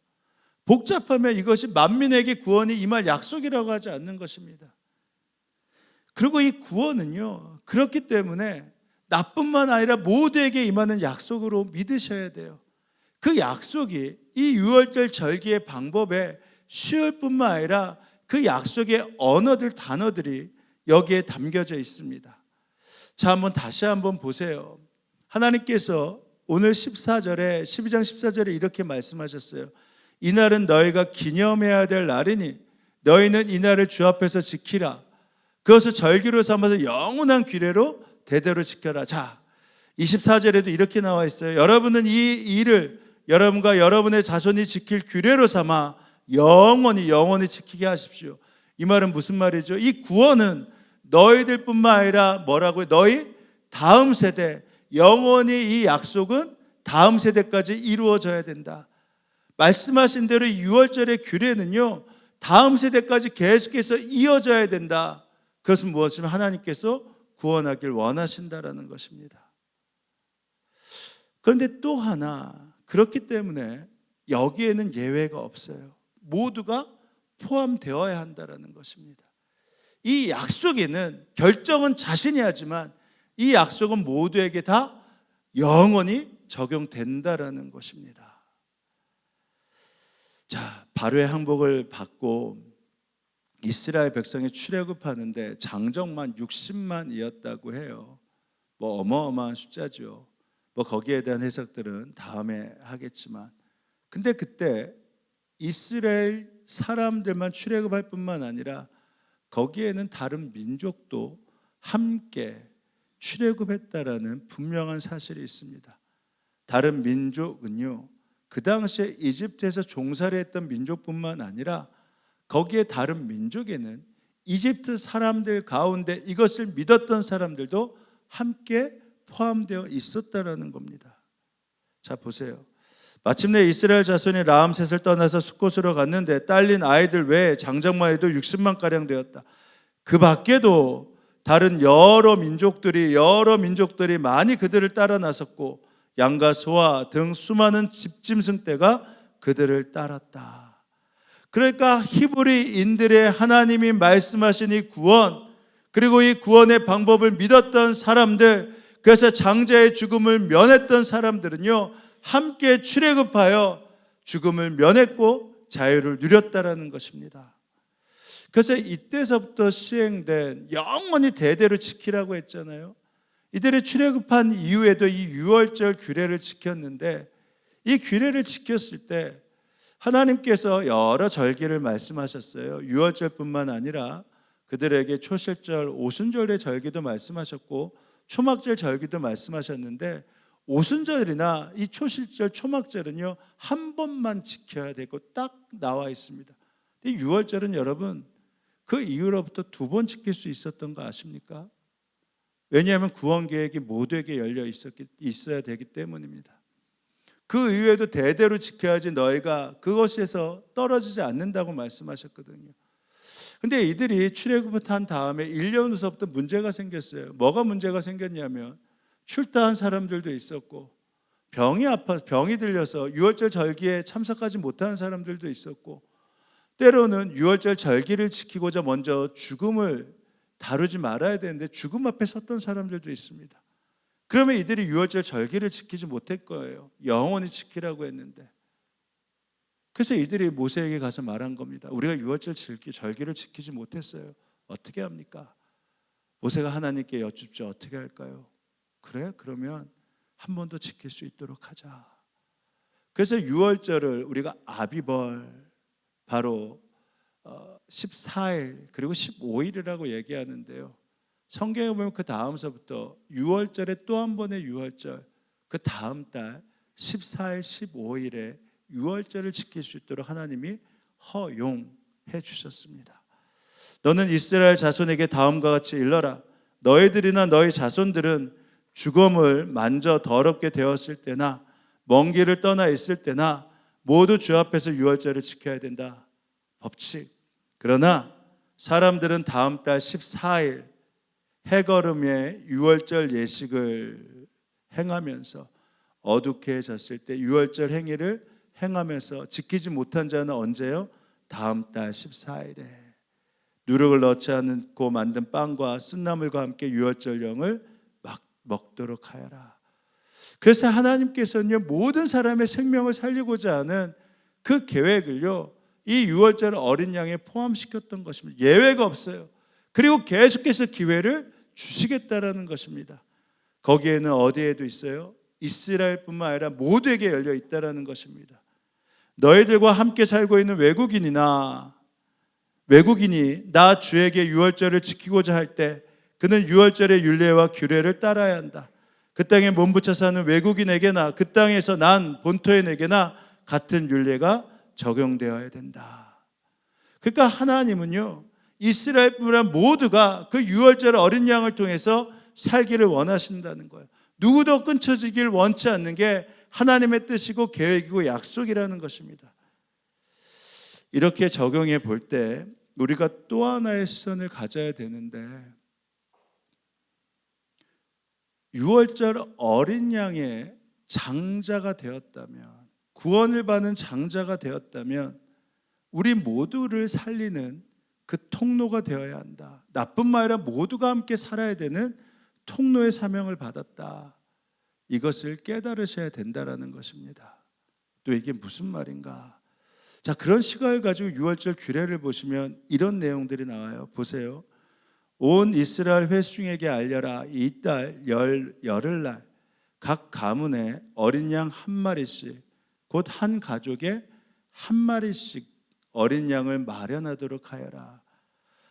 복잡하면 이것이 만민에게 구원이 임할 약속이라고 하지 않는 것입니다. 그리고 이 구원은요, 그렇기 때문에 나뿐만 아니라 모두에게 임하는 약속으로 믿으셔야 돼요. 그 약속이 이 유월절 절기의 방법에 쉬울 뿐만 아니라 그 약속의 언어들, 단어들이 여기에 담겨져 있습니다. 자, 다시 한번 보세요. 하나님께서 오늘 12장 14절에 이렇게 말씀하셨어요. 이날은 너희가 기념해야 될 날이니 너희는 이날을 주 앞에서 지키라. 그것을 절기로 삼아서 영원한 규례로 대대로 지켜라. 자, 24절에도 이렇게 나와 있어요. 여러분은 이 일을 여러분과 여러분의 자손이 지킬 규례로 삼아 영원히 지키게 하십시오. 이 말은 무슨 말이죠? 이 구원은 너희들뿐만 아니라 뭐라고요? 너희 다음 세대, 영원히 이 약속은 다음 세대까지 이루어져야 된다. 말씀하신 대로 이 유월절의 규례는요, 다음 세대까지 계속해서 이어져야 된다. 그것은 무엇이면 하나님께서 구원하길 원하신다라는 것입니다. 그런데 또 하나, 그렇기 때문에 여기에는 예외가 없어요. 모두가 포함되어야 한다라는 것입니다. 이 약속에는 결정은 자신이 하지만 이 약속은 모두에게 다 영원히 적용된다라는 것입니다. 자, 바로의 항복을 받고 이스라엘 백성이 출애굽하는데 장정만 60만이었다고 해요. 어마어마한 숫자죠. 거기에 대한 해석들은 다음에 하겠지만, 근데 그때 이스라엘 사람들만 출애굽할 뿐만 아니라 거기에는 다른 민족도 함께 출애굽했다라는 분명한 사실이 있습니다. 다른 민족은요, 그 당시에 이집트에서 종살이 했던 민족뿐만 아니라 거기에 다른 민족에는 이집트 사람들 가운데 이것을 믿었던 사람들도 함께 포함되어 있었다라는 겁니다. 자, 보세요. 마침내 이스라엘 자손이 라암셋을 떠나서 숫곳으로 갔는데 딸린 아이들 외에 장정만 해도 60만 가량 되었다. 그 밖에도 다른 여러 민족들이 많이 그들을 따라 나섰고 양과 소와 등 수많은 집짐승 떼가 그들을 따랐다. 그러니까 히브리인들의 하나님이 말씀하신 이 구원, 그리고 이 구원의 방법을 믿었던 사람들, 그래서 장자의 죽음을 면했던 사람들은요, 함께 출애굽하여 죽음을 면했고 자유를 누렸다라는 것입니다. 그래서 이때서부터 시행된 영원히 대대로 지키라고 했잖아요. 이들이 출애굽한 이후에도 이 유월절 규례를 지켰는데, 이 규례를 지켰을 때 하나님께서 여러 절기를 말씀하셨어요. 유월절뿐만 아니라 그들에게 초실절, 오순절의 절기도 말씀하셨고 초막절 절기도 말씀하셨는데, 오순절이나 이 초실절, 초막절은요 한 번만 지켜야 되고 딱 나와 있습니다. 이 유월절은 여러분 그 이후로부터 2번 지킬 수 있었던 거 아십니까? 왜냐하면 구원 계획이 모두에게 열려 있어야 되기 때문입니다. 그 이후에도 대대로 지켜야지 너희가 그것에서 떨어지지 않는다고 말씀하셨거든요. 근데 이들이 출애굽을 한 다음에 1년 후서부터 문제가 생겼어요. 뭐가 문제가 생겼냐면 출타한 사람들도 있었고 병이 들려서 유월절 절기에 참석하지 못한 사람들도 있었고, 때로는 유월절 절기를 지키고자 먼저 죽음을 다루지 말아야 되는데 죽음 앞에 섰던 사람들도 있습니다. 그러면 이들이 유월절 절기를 지키지 못할 거예요. 영원히 지키라고 했는데. 그래서 이들이 모세에게 가서 말한 겁니다. 우리가 유월절 절기를 지키지 못했어요. 어떻게 합니까? 모세가 하나님께 여쭙죠. 어떻게 할까요? 그래? 그러면 한 번 더 지킬 수 있도록 하자. 그래서 유월절을 우리가 아비벌, 바로 14일 그리고 15일이라고 얘기하는데요. 성경에 보면 그 다음서부터 유월절에 또 한 번의 유월절, 그 다음 달 14일, 15일에 유월절을 지킬 수 있도록 하나님이 허용해 주셨습니다. 너는 이스라엘 자손에게 다음과 같이 일러라. 너희들이나 너희 자손들은 죽음을 만져 더럽게 되었을 때나 먼 길을 떠나 있을 때나 모두 주 앞에서 유월절을 지켜야 된다. 법칙. 그러나 사람들은 다음 달 14일 해걸음에 유월절 예식을 행하면서 어둑해 졌을 때 유월절 행위를 행하면서 지키지 못한 자는 언제요? 다음 달 14일에 누룩을 넣지 않고 만든 빵과 쓴나물과 함께 유월절령을 먹도록 하여라. 그래서 하나님께서는요, 모든 사람의 생명을 살리고자 하는 그 계획을요, 이 유월절 어린 양에 포함시켰던 것입니다. 예외가 없어요. 그리고 계속해서 기회를 주시겠다라는 것입니다. 거기에는 어디에도 있어요? 이스라엘뿐만 아니라 모두에게 열려 있다라는 것입니다. 너희들과 함께 살고 있는 외국인이 나 주에게 유월절을 지키고자 할 때 그는 유월절의 율례와 규례를 따라야 한다. 그 땅에 몸부쳐 사는 외국인에게나 그 땅에서 난 본토인에게나 같은 율례가 적용되어야 된다. 그러니까 하나님은요, 이스라엘뿐만 모두가 그 유월절 어린 양을 통해서 살기를 원하신다는 거예요. 누구도 끊쳐지길 원치 않는 게 하나님의 뜻이고 계획이고 약속이라는 것입니다. 이렇게 적용해 볼 때 우리가 또 하나의 시선을 가져야 되는데, 유월절 어린 양의 장자가 되었다면, 구원을 받는 장자가 되었다면 우리 모두를 살리는 그 통로가 되어야 한다. 나뿐만 아니라 모두가 함께 살아야 되는 통로의 사명을 받았다. 이것을 깨달으셔야 된다라는 것입니다. 또 이게 무슨 말인가? 자, 그런 시각을 가지고 유월절 규례를 보시면 이런 내용들이 나와요. 보세요. 온 이스라엘 회중에게 알려라. 이 달 열흘날 각 가문에 어린 양 한 마리씩, 곧 한 가족에 한 마리씩 어린 양을 마련하도록 하여라.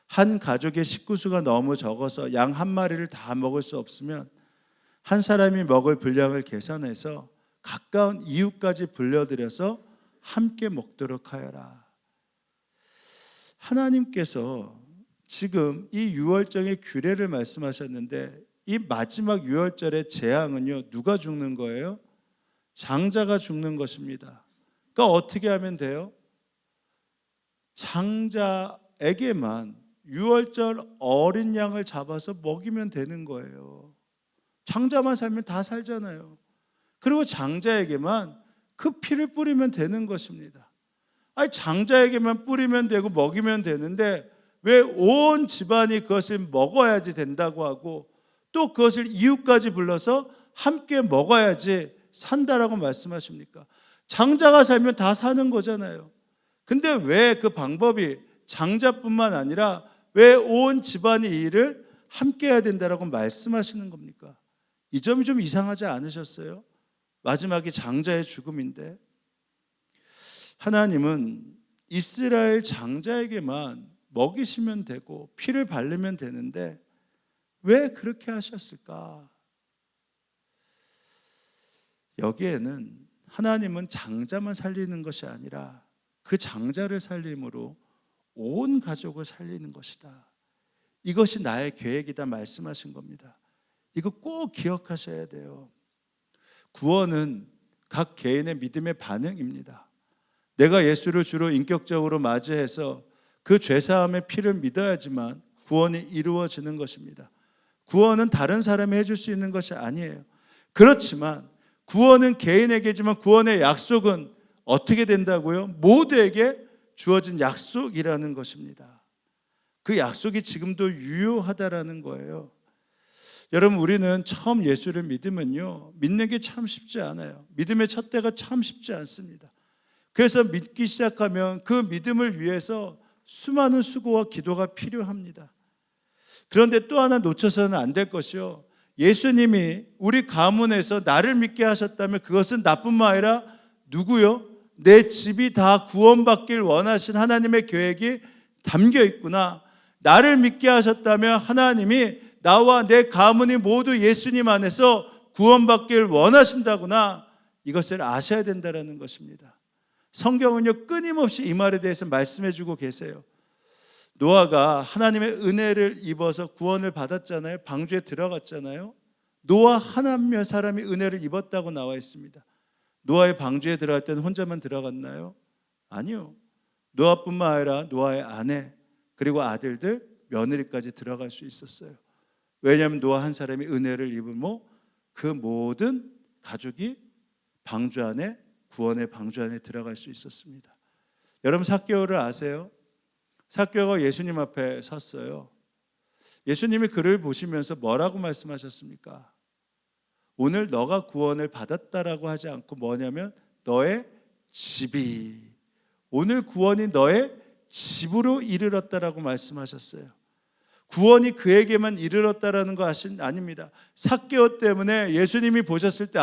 한 가족의 식구수가 너무 적어서 양 한 마리를 다 먹을 수 없으면 한 사람이 먹을 분량을 계산해서 가까운 이웃까지 불러들여서 함께 먹도록 하여라. 하나님께서 지금 이 유월절의 규례를 말씀하셨는데, 이 마지막 유월절의 재앙은요, 누가 죽는 거예요? 장자가 죽는 것입니다. 그러니까 어떻게 하면 돼요? 장자에게만 유월절 어린 양을 잡아서 먹이면 되는 거예요. 장자만 살면 다 살잖아요. 그리고 장자에게만 그 피를 뿌리면 되는 것입니다. 아니, 장자에게만 뿌리면 되고 먹이면 되는데 왜 온 집안이 그것을 먹어야지 된다고 하고 또 그것을 이웃까지 불러서 함께 먹어야지 산다라고 말씀하십니까? 장자가 살면 다 사는 거잖아요. 근데 왜 그 방법이 장자뿐만 아니라 왜 온 집안이 이 일을 함께 해야 된다라고 말씀하시는 겁니까? 이 점이 좀 이상하지 않으셨어요? 마지막이 장자의 죽음인데, 하나님은 이스라엘 장자에게만 먹이시면 되고 피를 바르면 되는데 왜 그렇게 하셨을까? 여기에는 하나님은 장자만 살리는 것이 아니라 그 장자를 살림으로 온 가족을 살리는 것이다. 이것이 나의 계획이다 말씀하신 겁니다. 이거 꼭 기억하셔야 돼요. 구원은 각 개인의 믿음의 반응입니다. 내가 예수를 주로 인격적으로 맞이해서 그 죄사함의 피를 믿어야지만 구원이 이루어지는 것입니다. 구원은 다른 사람이 해줄 수 있는 것이 아니에요. 그렇지만 구원은 개인에게지만 구원의 약속은 어떻게 된다고요? 모두에게 주어진 약속이라는 것입니다. 그 약속이 지금도 유효하다라는 거예요. 여러분, 우리는 처음 예수를 믿으면요, 믿는 게 참 쉽지 않아요. 믿음의 첫 대가 참 쉽지 않습니다. 그래서 믿기 시작하면 그 믿음을 위해서 수많은 수고와 기도가 필요합니다. 그런데 또 하나 놓쳐서는 안 될 것이요, 예수님이 우리 가문에서 나를 믿게 하셨다면 그것은 나뿐만 아니라 누구요? 내 집이 다 구원받길 원하신 하나님의 계획이 담겨 있구나. 나를 믿게 하셨다면 하나님이 나와 내 가문이 모두 예수님 안에서 구원받길 원하신다구나. 이것을 아셔야 된다는 것입니다. 성경은요, 끊임없이 이 말에 대해서 말씀해 주고 계세요. 노아가 하나님의 은혜를 입어서 구원을 받았잖아요. 방주에 들어갔잖아요. 노아 하나몇 사람이 은혜를 입었다고 나와 있습니다. 노아의 방주에 들어갈 때는 혼자만 들어갔나요? 아니요. 노아뿐만 아니라 노아의 아내 그리고 아들들, 며느리까지 들어갈 수 있었어요. 왜냐하면 노아 한 사람이 은혜를 입으면 그 모든 가족이 방주 안에, 구원의 방주 안에 들어갈 수 있었습니다. 여러분, 삭개오를 아세요? 삭개오가 예수님 앞에 섰어요. 예수님이 그를 보시면서 뭐라고 말씀하셨습니까? 오늘 너가 구원을 받았다라고 하지 않고 뭐냐면 너의 집이, 오늘 구원이 너의 집으로 이르렀다라고 말씀하셨어요. 구원이 그에게만 이르렀다라는 거 아닙니다. 삭개오 때문에 예수님이 보셨을 때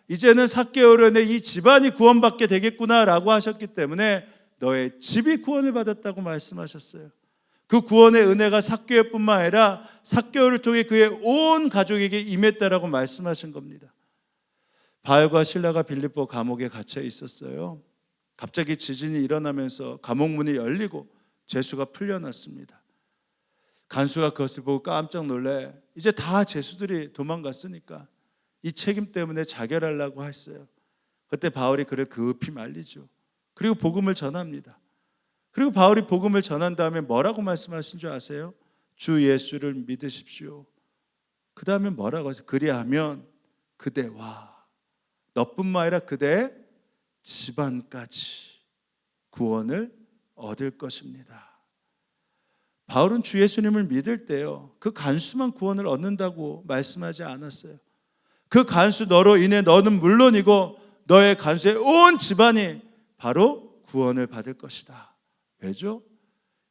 이제는 삭개오로 인해 이 집안이 구원받게 되겠구나라고 하셨기 때문에 너의 집이 구원을 받았다고 말씀하셨어요. 그 구원의 은혜가 삭개오뿐만 아니라 삭개오를 통해 그의 온 가족에게 임했다라고 말씀하신 겁니다. 바울과 실라가 빌립보 감옥에 갇혀 있었어요. 갑자기 지진이 일어나면서 감옥 문이 열리고 죄수가 풀려났습니다. 간수가 그것을 보고 깜짝 놀래 이제 다 죄수들이 도망갔으니까 이 책임 때문에 자결하려고 했어요. 그때 바울이 그를 급히 말리죠. 그리고 복음을 전합니다. 그리고 바울이 복음을 전한 다음에 뭐라고 말씀하신 줄 아세요? 주 예수를 믿으십시오. 그 다음에 뭐라고 하세요? 그리하면 그대와 너뿐만 아니라 그대의 집안까지 구원을 얻을 것입니다. 바울은 주 예수님을 믿을 때요, 그 간수만 구원을 얻는다고 말씀하지 않았어요. 그 간수 너로 인해 너는 물론이고 너의 간수의 온 집안이 바로 구원을 받을 것이다. 왜죠?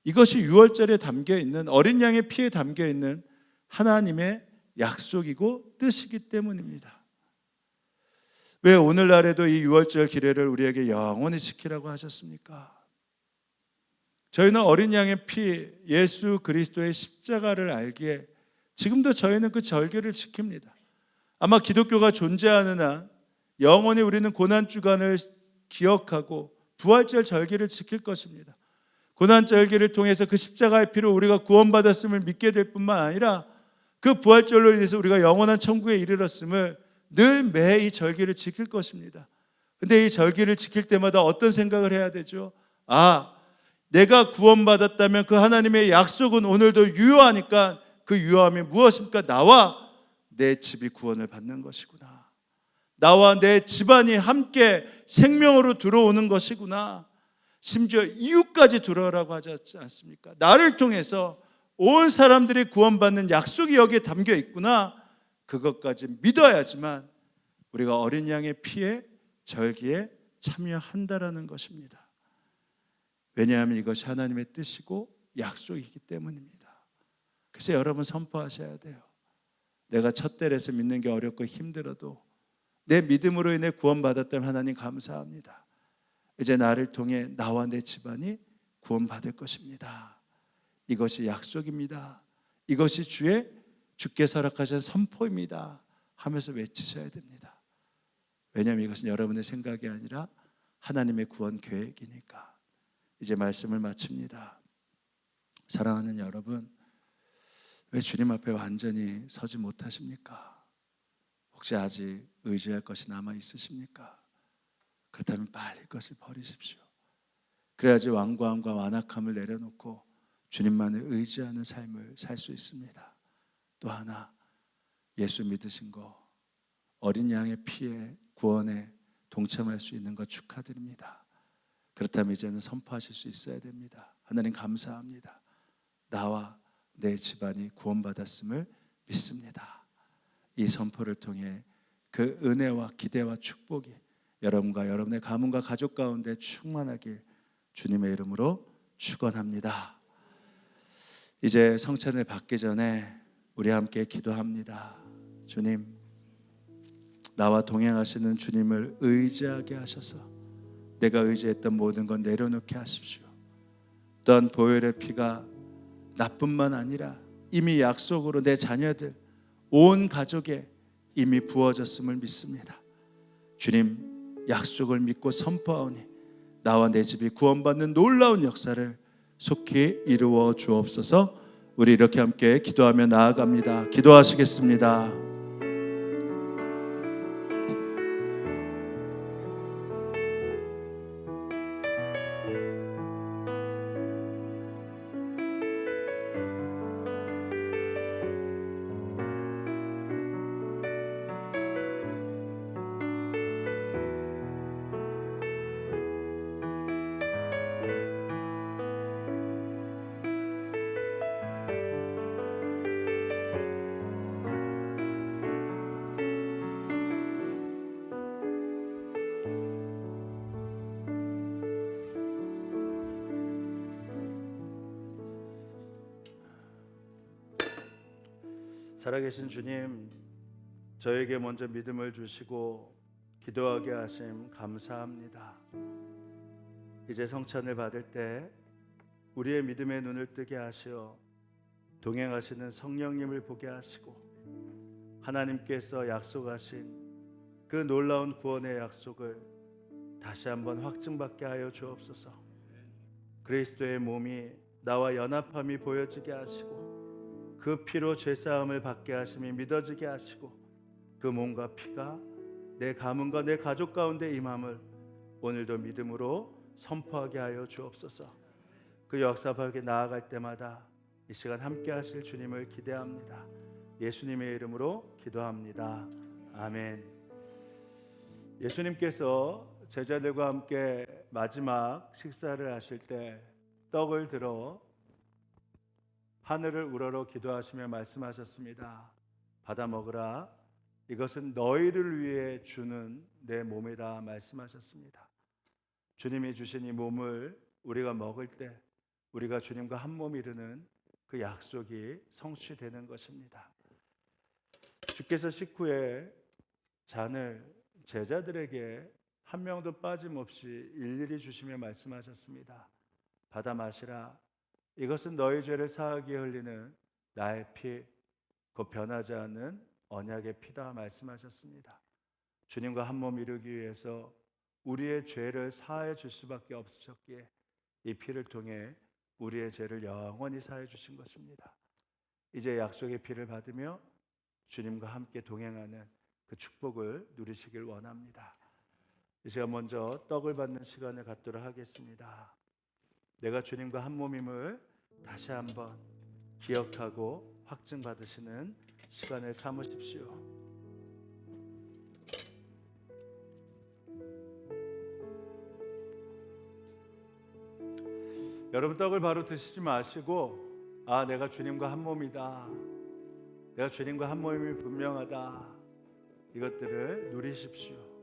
이것이 유월절에 담겨있는 어린 양의 피에 담겨있는 하나님의 약속이고 뜻이기 때문입니다. 왜 오늘날에도 이 유월절 기례를 우리에게 영원히 지키라고 하셨습니까? 저희는 어린 양의 피, 예수 그리스도의 십자가를 알기에 지금도 저희는 그 절기를 지킵니다. 아마 기독교가 존재하는 한 영원히 우리는 고난주간을 기억하고 부활절 절기를 지킬 것입니다. 고난절기를 통해서 그 십자가의 피로 우리가 구원받았음을 믿게 될 뿐만 아니라 그 부활절로 인해서 우리가 영원한 천국에 이르렀음을 늘 매 이 절기를 지킬 것입니다. 근데 이 절기를 지킬 때마다 어떤 생각을 해야 되죠? 내가 구원받았다면 그 하나님의 약속은 오늘도 유효하니까 그 유효함이 무엇입니까? 나와 내 집이 구원을 받는 것이구나. 나와 내 집안이 함께 생명으로 들어오는 것이구나. 심지어 이웃까지 들어오라고 하지 않습니까? 나를 통해서 온 사람들이 구원받는 약속이 여기에 담겨 있구나. 그것까지 믿어야지만 우리가 어린 양의 피에 절기에 참여한다라는 것입니다. 왜냐하면 이것이 하나님의 뜻이고 약속이기 때문입니다. 그래서 여러분 선포하셔야 돼요. 내가 첫날에서 믿는 게 어렵고 힘들어도 내 믿음으로 인해 구원받았다면 하나님 감사합니다. 이제 나를 통해 나와 내 집안이 구원받을 것입니다. 이것이 약속입니다. 이것이 주께서 허락하신 선포입니다 하면서 외치셔야 됩니다. 왜냐하면 이것은 여러분의 생각이 아니라 하나님의 구원 계획이니까. 이제 말씀을 마칩니다. 사랑하는 여러분, 왜 주님 앞에 완전히 서지 못하십니까? 혹시 아직 의지할 것이 남아 있으십니까? 그렇다면 빨리 그것을 버리십시오. 그래야지 완고함과 완악함을 내려놓고 주님만을 의지하는 삶을 살 수 있습니다. 또 하나, 예수 믿으신 거, 어린 양의 피에 구원에 동참할 수 있는 것 축하드립니다. 그렇다면 이제는 선포하실 수 있어야 됩니다. 하나님 감사합니다. 나와 내 집안이 구원받았음을 믿습니다. 이 선포를 통해 그 은혜와 기대와 축복이 여러분과 여러분의 가문과 가족 가운데 충만하길 주님의 이름으로 축원합니다. 이제 성찬을 받기 전에 우리 함께 기도합니다. 주님, 나와 동행하시는 주님을 의지하게 하셔서 내가 의지했던 모든 건 내려놓게 하십시오. 또한 보혈의 피가 나뿐만 아니라 이미 약속으로 내 자녀들 온 가족에 이미 부어졌음을 믿습니다. 주님, 약속을 믿고 선포하오니 나와 내 집이 구원받는 놀라운 역사를 속히 이루어 주옵소서. 우리 이렇게 함께 기도하며 나아갑니다. 기도하시겠습니다. 살아계신 주님, 저에게 먼저 믿음을 주시고 기도하게 하심 감사합니다. 이제 성찬을 받을 때 우리의 믿음의 눈을 뜨게 하시어 동행하시는 성령님을 보게 하시고 하나님께서 약속하신 그 놀라운 구원의 약속을 다시 한번 확증받게 하여 주옵소서. 그리스도의 몸이 나와 연합함이 보여지게 하시고 그 피로 죄사함을 받게 하심이 믿어지게 하시고 그 몸과 피가 내 가문과 내 가족 가운데 임함을 오늘도 믿음으로 선포하게 하여 주옵소서. 그 역사 밖에 나아갈 때마다 이 시간 함께 하실 주님을 기대합니다. 예수님의 이름으로 기도합니다. 아멘. 예수님께서 제자들과 함께 마지막 식사를 하실 때 떡을 들어 하늘을 우러러 기도하시며 말씀하셨습니다. 받아 먹으라. 이것은 너희를 위해 주는 내 몸이다 말씀하셨습니다. 주님이 주신 이 몸을 우리가 먹을 때 우리가 주님과 한 몸 이루는 그 약속이 성취되는 것입니다. 주께서 식후에 잔을 제자들에게 한 명도 빠짐없이 일일이 주시며 말씀하셨습니다. 받아 마시라. 이것은 너희 죄를 사하기에 흘리는 나의 피, 곧 변하지 않는 언약의 피다 말씀하셨습니다. 주님과 한 몸 이루기 위해서 우리의 죄를 사해 줄 수밖에 없으셨기에 이 피를 통해 우리의 죄를 영원히 사해 주신 것입니다. 이제 약속의 피를 받으며 주님과 함께 동행하는 그 축복을 누리시길 원합니다. 이제 먼저 떡을 받는 시간을 갖도록 하겠습니다. 내가 주님과 한 몸임을 다시 한번 기억하고 확증받으시는 시간을 삼으십시오. 여러분, 떡을 바로 드시지 마시고 내가 주님과 한 몸이다, 내가 주님과 한 몸임이 분명하다, 이것들을 누리십시오.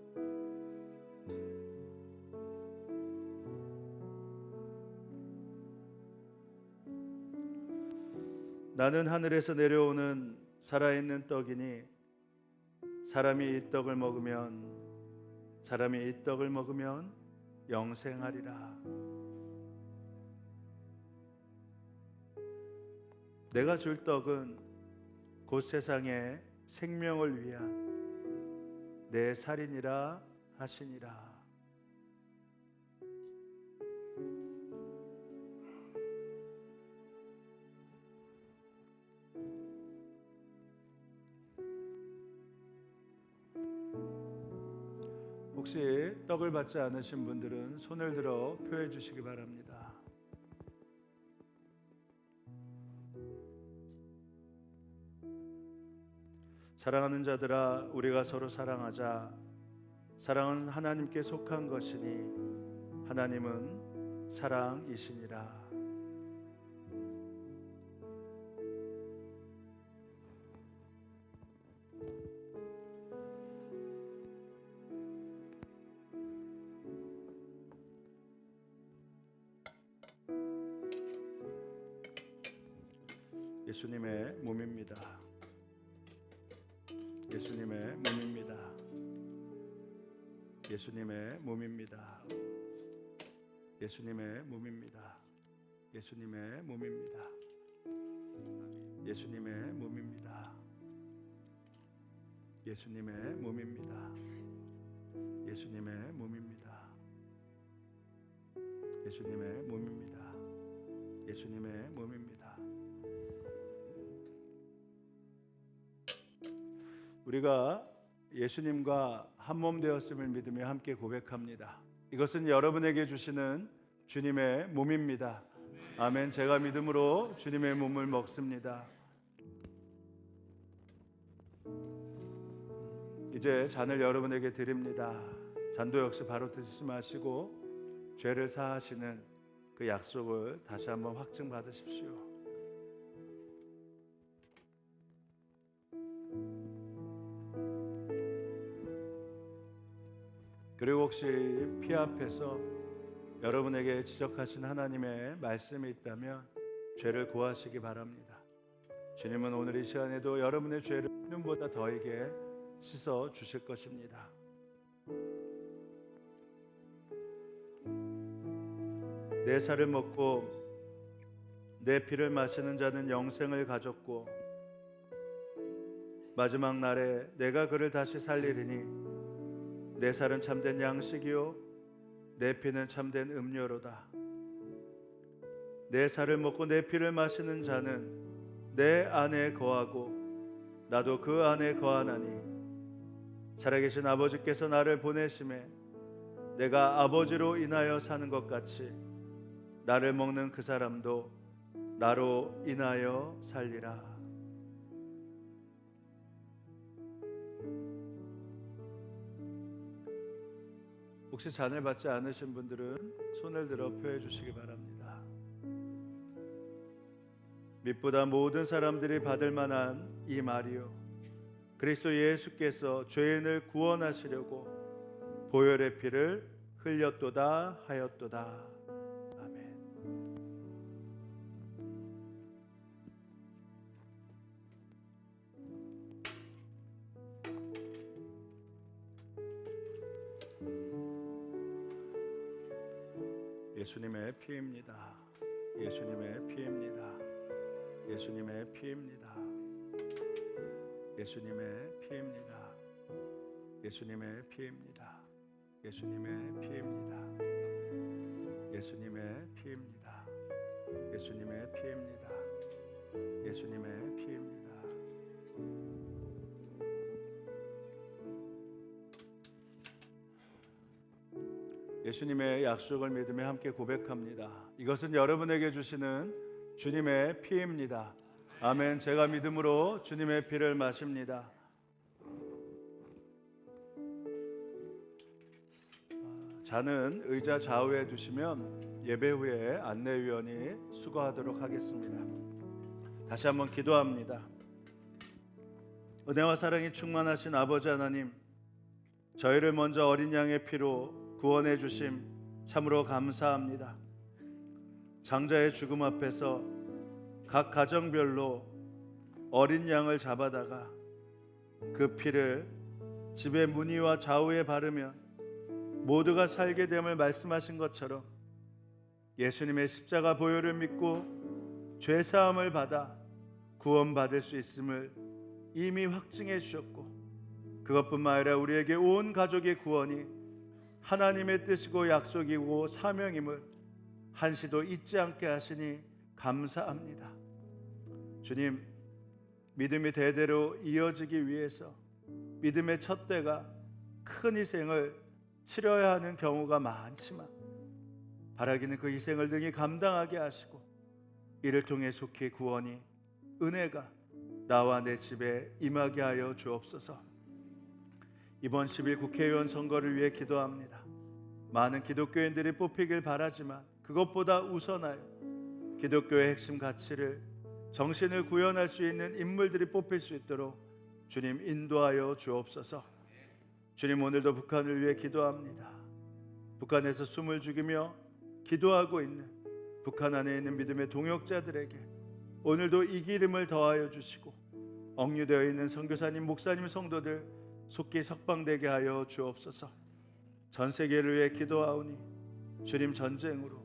나는 하늘에서 내려오는 살아있는 떡이니 사람이 이 떡을 먹으면 영생하리라. 내가 줄 떡은 곧 세상의 생명을 위한 내 살이니라 하시니라. 혹시 떡을 받지 않으신 분들은 손을 들어 표해 주시기 바랍니다. 사랑하는 자들아, 우리가 서로 사랑하자. 사랑은 하나님께 속한 것이니 하나님은 사랑이시니라. 예수님의 몸입니다. 예수님의 몸입니다. 예수님의 몸입니다. 예수님의 몸입니다. 예수님의 몸입니다. 예수님의 몸입니다. 예수님의 몸입니다. 예수님의 몸입니다. 예수님의 몸입니다. 예수님의 몸입니다. 우리가 예수님과 한 몸 되었음을 믿으며 함께 고백합니다. 이것은 여러분에게 주시는 주님의 몸입니다. 아멘. 제가 믿음으로 주님의 몸을 먹습니다. 이제 잔을 여러분에게 드립니다. 잔도 역시 바로 드시지 마시고 죄를 사하시는 그 약속을 다시 한번 확증 받으십시오. 그리고 혹시 피 앞에서 여러분에게 지적하신 하나님의 말씀이 있다면 죄를 고하시기 바랍니다. 주님은 오늘 이 시간에도 여러분의 죄를 눈보다 더하게 씻어 주실 것입니다. 내 살을 먹고 내 피를 마시는 자는 영생을 가졌고 마지막 날에 내가 그를 다시 살리리니 내 살은 참된 양식이요 내 피는 참된 음료로다. 내 살을 먹고 내 피를 마시는 자는 내 안에 거하고 나도 그 안에 거하나니 살아계신 아버지께서 나를 보내심에 내가 아버지로 인하여 사는 것 같이 나를 먹는 그 사람도 나로 인하여 살리라. 혹시 잔을 받지 않으신 분들은 손을 들어 표해 주시기 바랍니다. 빛보다 모든 사람들이 받을 만한 이 말이요 그리스도 예수께서 죄인을 구원하시려고 보혈의 피를 흘렸도다 하였도다. 아멘. 예수님의 피입니다. 예수님의 피입니다. 예수님의 피입니다. 예수님의 피입니다. 예수님의 피입니다. 예수님의 피입니다. 예수님의 피입니다. 예수님의 피입니다. 예수님의 피입니다. 예수님의 약속을 믿으며 함께 고백합니다. 이것은 여러분에게 주시는 주님의 피입니다. 아멘. 제가 믿음으로 주님의 피를 마십니다. 잔은 의자 좌우에 두시면 예배 후에 안내위원이 수고하도록 하겠습니다. 다시 한번 기도합니다. 은혜와 사랑이 충만하신 아버지 하나님, 저희를 먼저 어린 양의 피로 구원해 주심 참으로 감사합니다. 장자의 죽음 앞에서 각 가정별로 어린 양을 잡아다가 그 피를 집의 문위와 좌우에 바르면 모두가 살게 됨을 말씀하신 것처럼 예수님의 십자가 보혈을 믿고 죄사함을 받아 구원받을 수 있음을 이미 확증해 주셨고 그것뿐만 아니라 우리에게 온 가족의 구원이 하나님의 뜻이고 약속이고 사명임을 한시도 잊지 않게 하시니 감사합니다. 주님, 믿음이 대대로 이어지기 위해서 믿음의 첫 대가 큰 희생을 치러야 하는 경우가 많지만 바라기는 그 희생을 능히 감당하게 하시고 이를 통해 속히 구원이 은혜가 나와 내 집에 임하게 하여 주옵소서. 이번 10일 국회의원 선거를 위해 기도합니다. 많은 기독교인들이 뽑히길 바라지만 그것보다 우선하여 기독교의 핵심 가치를 정신을 구현할 수 있는 인물들이 뽑힐 수 있도록 주님 인도하여 주옵소서. 주님, 오늘도 북한을 위해 기도합니다. 북한에서 숨을 죽이며 기도하고 있는 북한 안에 있는 믿음의 동역자들에게 오늘도 이 기름을 더하여 주시고 억류되어 있는 선교사님, 목사님, 성도들 속히 석방되게 하여 주옵소서. 전 세계를 위해 기도하오니 주님, 전쟁으로,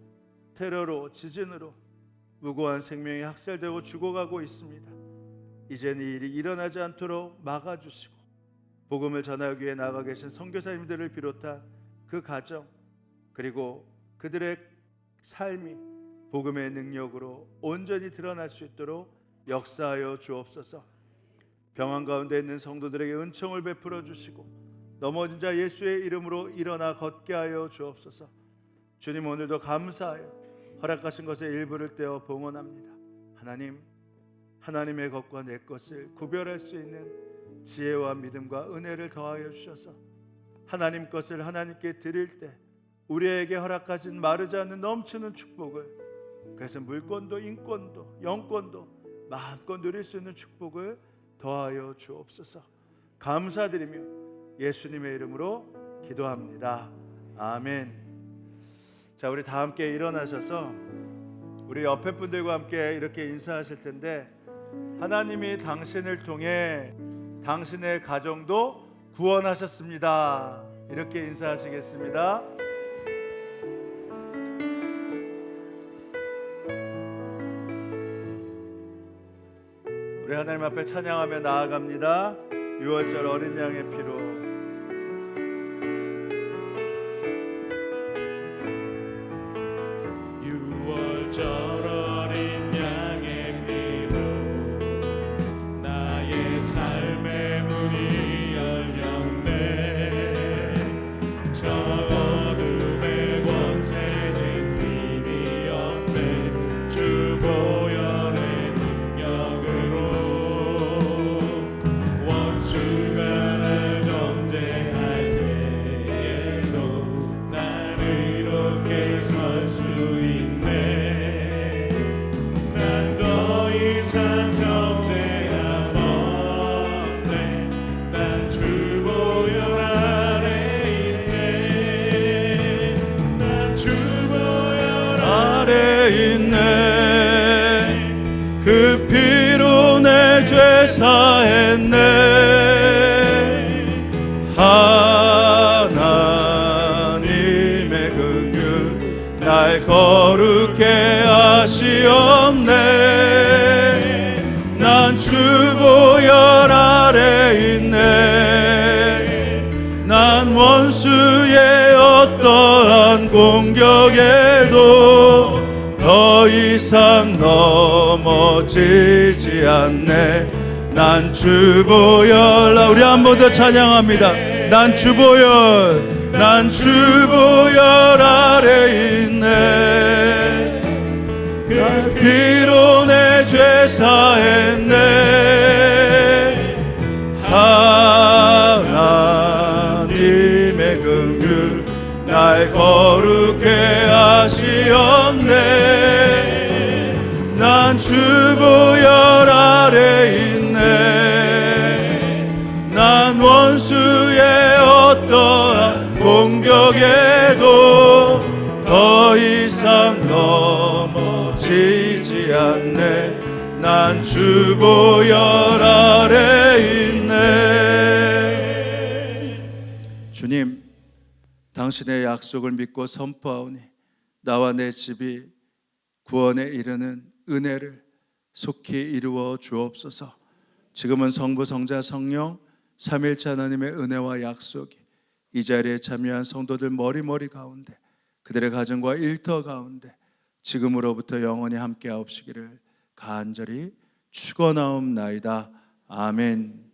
테러로, 지진으로 무고한 생명이 학살되고 죽어가고 있습니다. 이제는 이 일이 일어나지 않도록 막아주시고 복음을 전하기 위해 나가 계신 선교사님들을 비롯한 그 가정, 그리고 그들의 삶이 복음의 능력으로 온전히 드러날 수 있도록 역사하여 주옵소서. 병환 가운데 있는 성도들에게 은총을 베풀어 주시고 넘어진 자 예수의 이름으로 일어나 걷게 하여 주옵소서. 주님, 오늘도 감사하여 허락하신 것의 일부를 떼어 봉헌합니다. 하나님, 하나님의 것과 내 것을 구별할 수 있는 지혜와 믿음과 은혜를 더하여 주셔서 하나님 것을 하나님께 드릴 때 우리에게 허락하신 마르지 않는 넘치는 축복을, 그래서 물권도 인권도 영권도 마음껏 누릴 수 있는 축복을 더하여 주옵소서. 감사드리며 예수님의 이름으로 기도합니다. 아멘. 자, 우리 다 함께 일어나셔서 우리 옆에 분들과 함께 이렇게 인사하실 텐데, 하나님이 당신을 통해 당신의 가정도 구원하셨습니다. 이렇게 인사하시겠습니다. 우리 하나님 앞에 찬양하며 나아갑니다. 6월절 어린 양의 피로.
어린 양의 피로 나의 삶의 문이 열렸네. 저 어둠의 권세는 힘이 없네. 주 보혈의 능력으로 원수가 날 정죄할 때에도 난 이렇게 설 수 있네.
그 피로 내 죄 사했네. 하나님의 긍휼 날 거룩해 하시옵네. 난 주 보혈 아래 있네. 난 원수의 어떠한 공격에도 더 이상 넘어지지 않네. 난 주 보혈. 우리 한 번 더 찬양합니다. 난 주 보혈, 난 주 보혈 아래 있네. 그 피로 내 죄 사했네. 하나님의 긍휼 날 거룩해 하시옵네. 난 주 보혈 아래 있네. 난 원수의 어떠한 공격에도 더 이상 넘어지지 않네. 난 주 보혈 아래 있네. 주님, 당신의 약속을 믿고 선포하오니 나와 내 집이 구원에 이르는 은혜를 속히 이루어 주옵소서. 지금은 성부, 성자, 성령 삼일체 하나님의 은혜와 약속이 이 자리에 참여한 성도들 머리머리 가운데, 그들의 가정과 일터 가운데 지금으로부터 영원히 함께 하옵시기를 간절히 축원하옵나이다. 아멘.